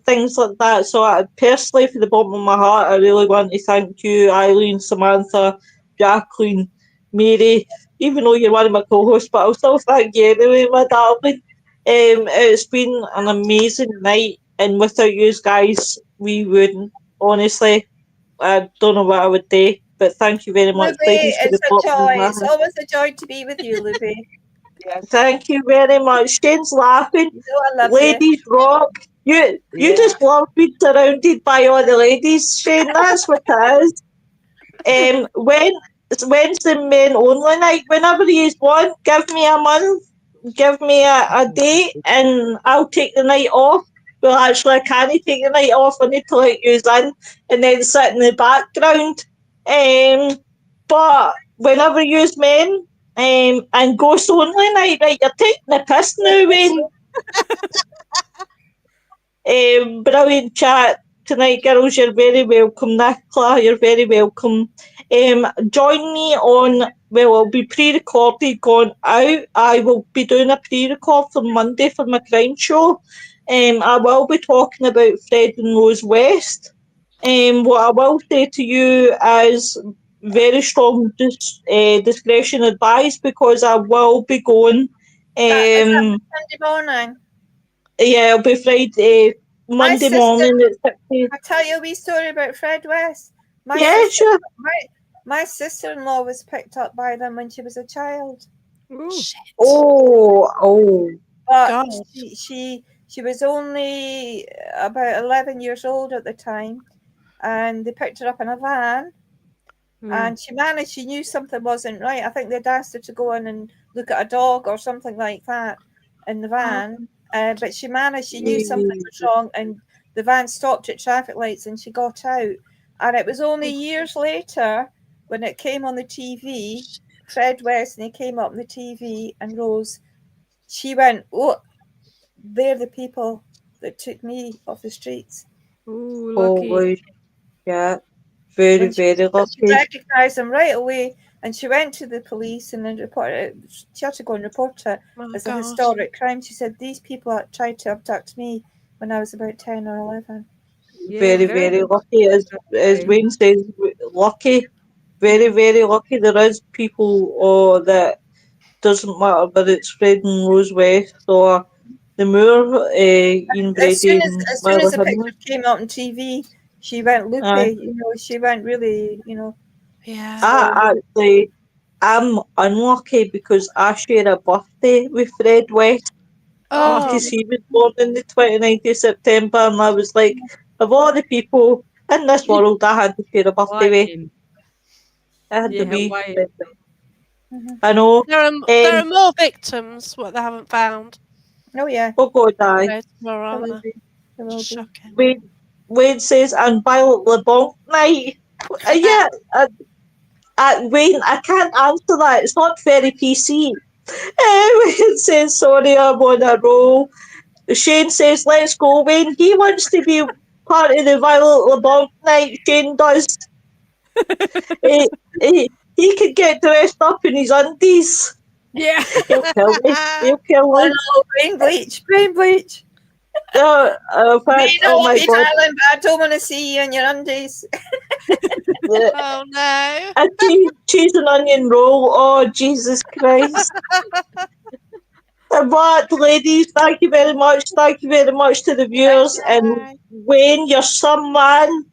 things like that. So I personally, from the bottom of my heart, I really want to thank you, Eileen, Samantha, Jacqueline, Mary, even though you're one of my co-hosts, but I'll still thank you anyway, my darling. It's been an amazing night, and without you guys, we wouldn't. Honestly, I don't know what I would do, but thank you very much, Libby, ladies, for it's the a bottom of joy. my It's heart. always a joy to be with you, Libby. Yes. Thank you very much. Shane's laughing. You know I love you. Ladies rock. You Yeah. just love being surrounded by all the ladies, Shane. That's what it is. When's the men only night? Whenever you want, give me a month, give me a date, and I'll take the night off. Well, actually, I can't take the night off. I need to let you in and then sit in the background. But whenever you's men, and ghost only night, right? You're taking the piss now, Wayne. Brilliant chat tonight, girls. You're very welcome. Nicola, you're very welcome. Join me on, it'll be pre-recorded going out. I will be doing a pre-record for Monday for my crime show. I will be talking about Fred and Rose West. What I will say to you is very strong discretion advised because I will be going. Is that Sunday morning? Yeah, it'll be Friday, Monday sister- morning at 6. I'll tell you a wee story about Fred West. Yeah, sure. My sister-in-law was picked up by them when she was a child. Ooh. Shit. Oh. But God. she was only about 11 years old at the time, and they picked her up in a van. And she knew something wasn't right. I think they'd asked her to go in and look at a dog or something like that in the van. But she knew something was wrong, and the van stopped at traffic lights and she got out. And it was only years later when it came on the TV, Fred West, and he came up on the TV, and Rose, she went, oh, they're the people that took me off the streets. Ooh, lucky. Holy shit. Very, very She lucky. recognised them right away, and she went to the police and then reported it. She had to go and report it Oh, as a God. historic crime. She said these people tried to abduct me when I was about 10 or 11. Yeah, Very, very lucky. As Wayne says, lucky. Very, very lucky. There is people that doesn't matter whether it's Fred and Rose West or the Moor, Ian Brady and As soon as the Willow. picture came out on TV, she went loopy. She went really, Yeah. I'm unlucky because I share a birthday with Fred West Oh, because he was born on the 29th of September, and I was like, of all the people in this world, I had to share a birthday with. him? I had to Yeah, be. why? I know. there are more victims what they haven't found. Oh yeah, Oh God, aye. There's more, there will aren't be. There will there? be. Shocking. Wayne says, and Violet LeBlanc night. Yeah, Wayne, I can't answer that. It's not very PC. Wayne says, sorry, I'm on a roll. Shane says, let's go, Wayne. He wants to be part of the Violet LeBlanc night. Shane does. he could get dressed up in his undies. Yeah. He'll kill me. He'll kill Oh me. no, brain bleach, brain bleach. In fact, Me, I oh love my you, God. darling, but I don't want to see you in your undies. Oh no. A cheese and onion roll. Oh, Jesus Christ. And what, ladies, thank you very much. Thank you very much to the viewers. And Bye. Wayne, you're some man.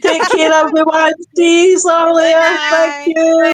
Take care, everyone. See you later. Thank Bye. you.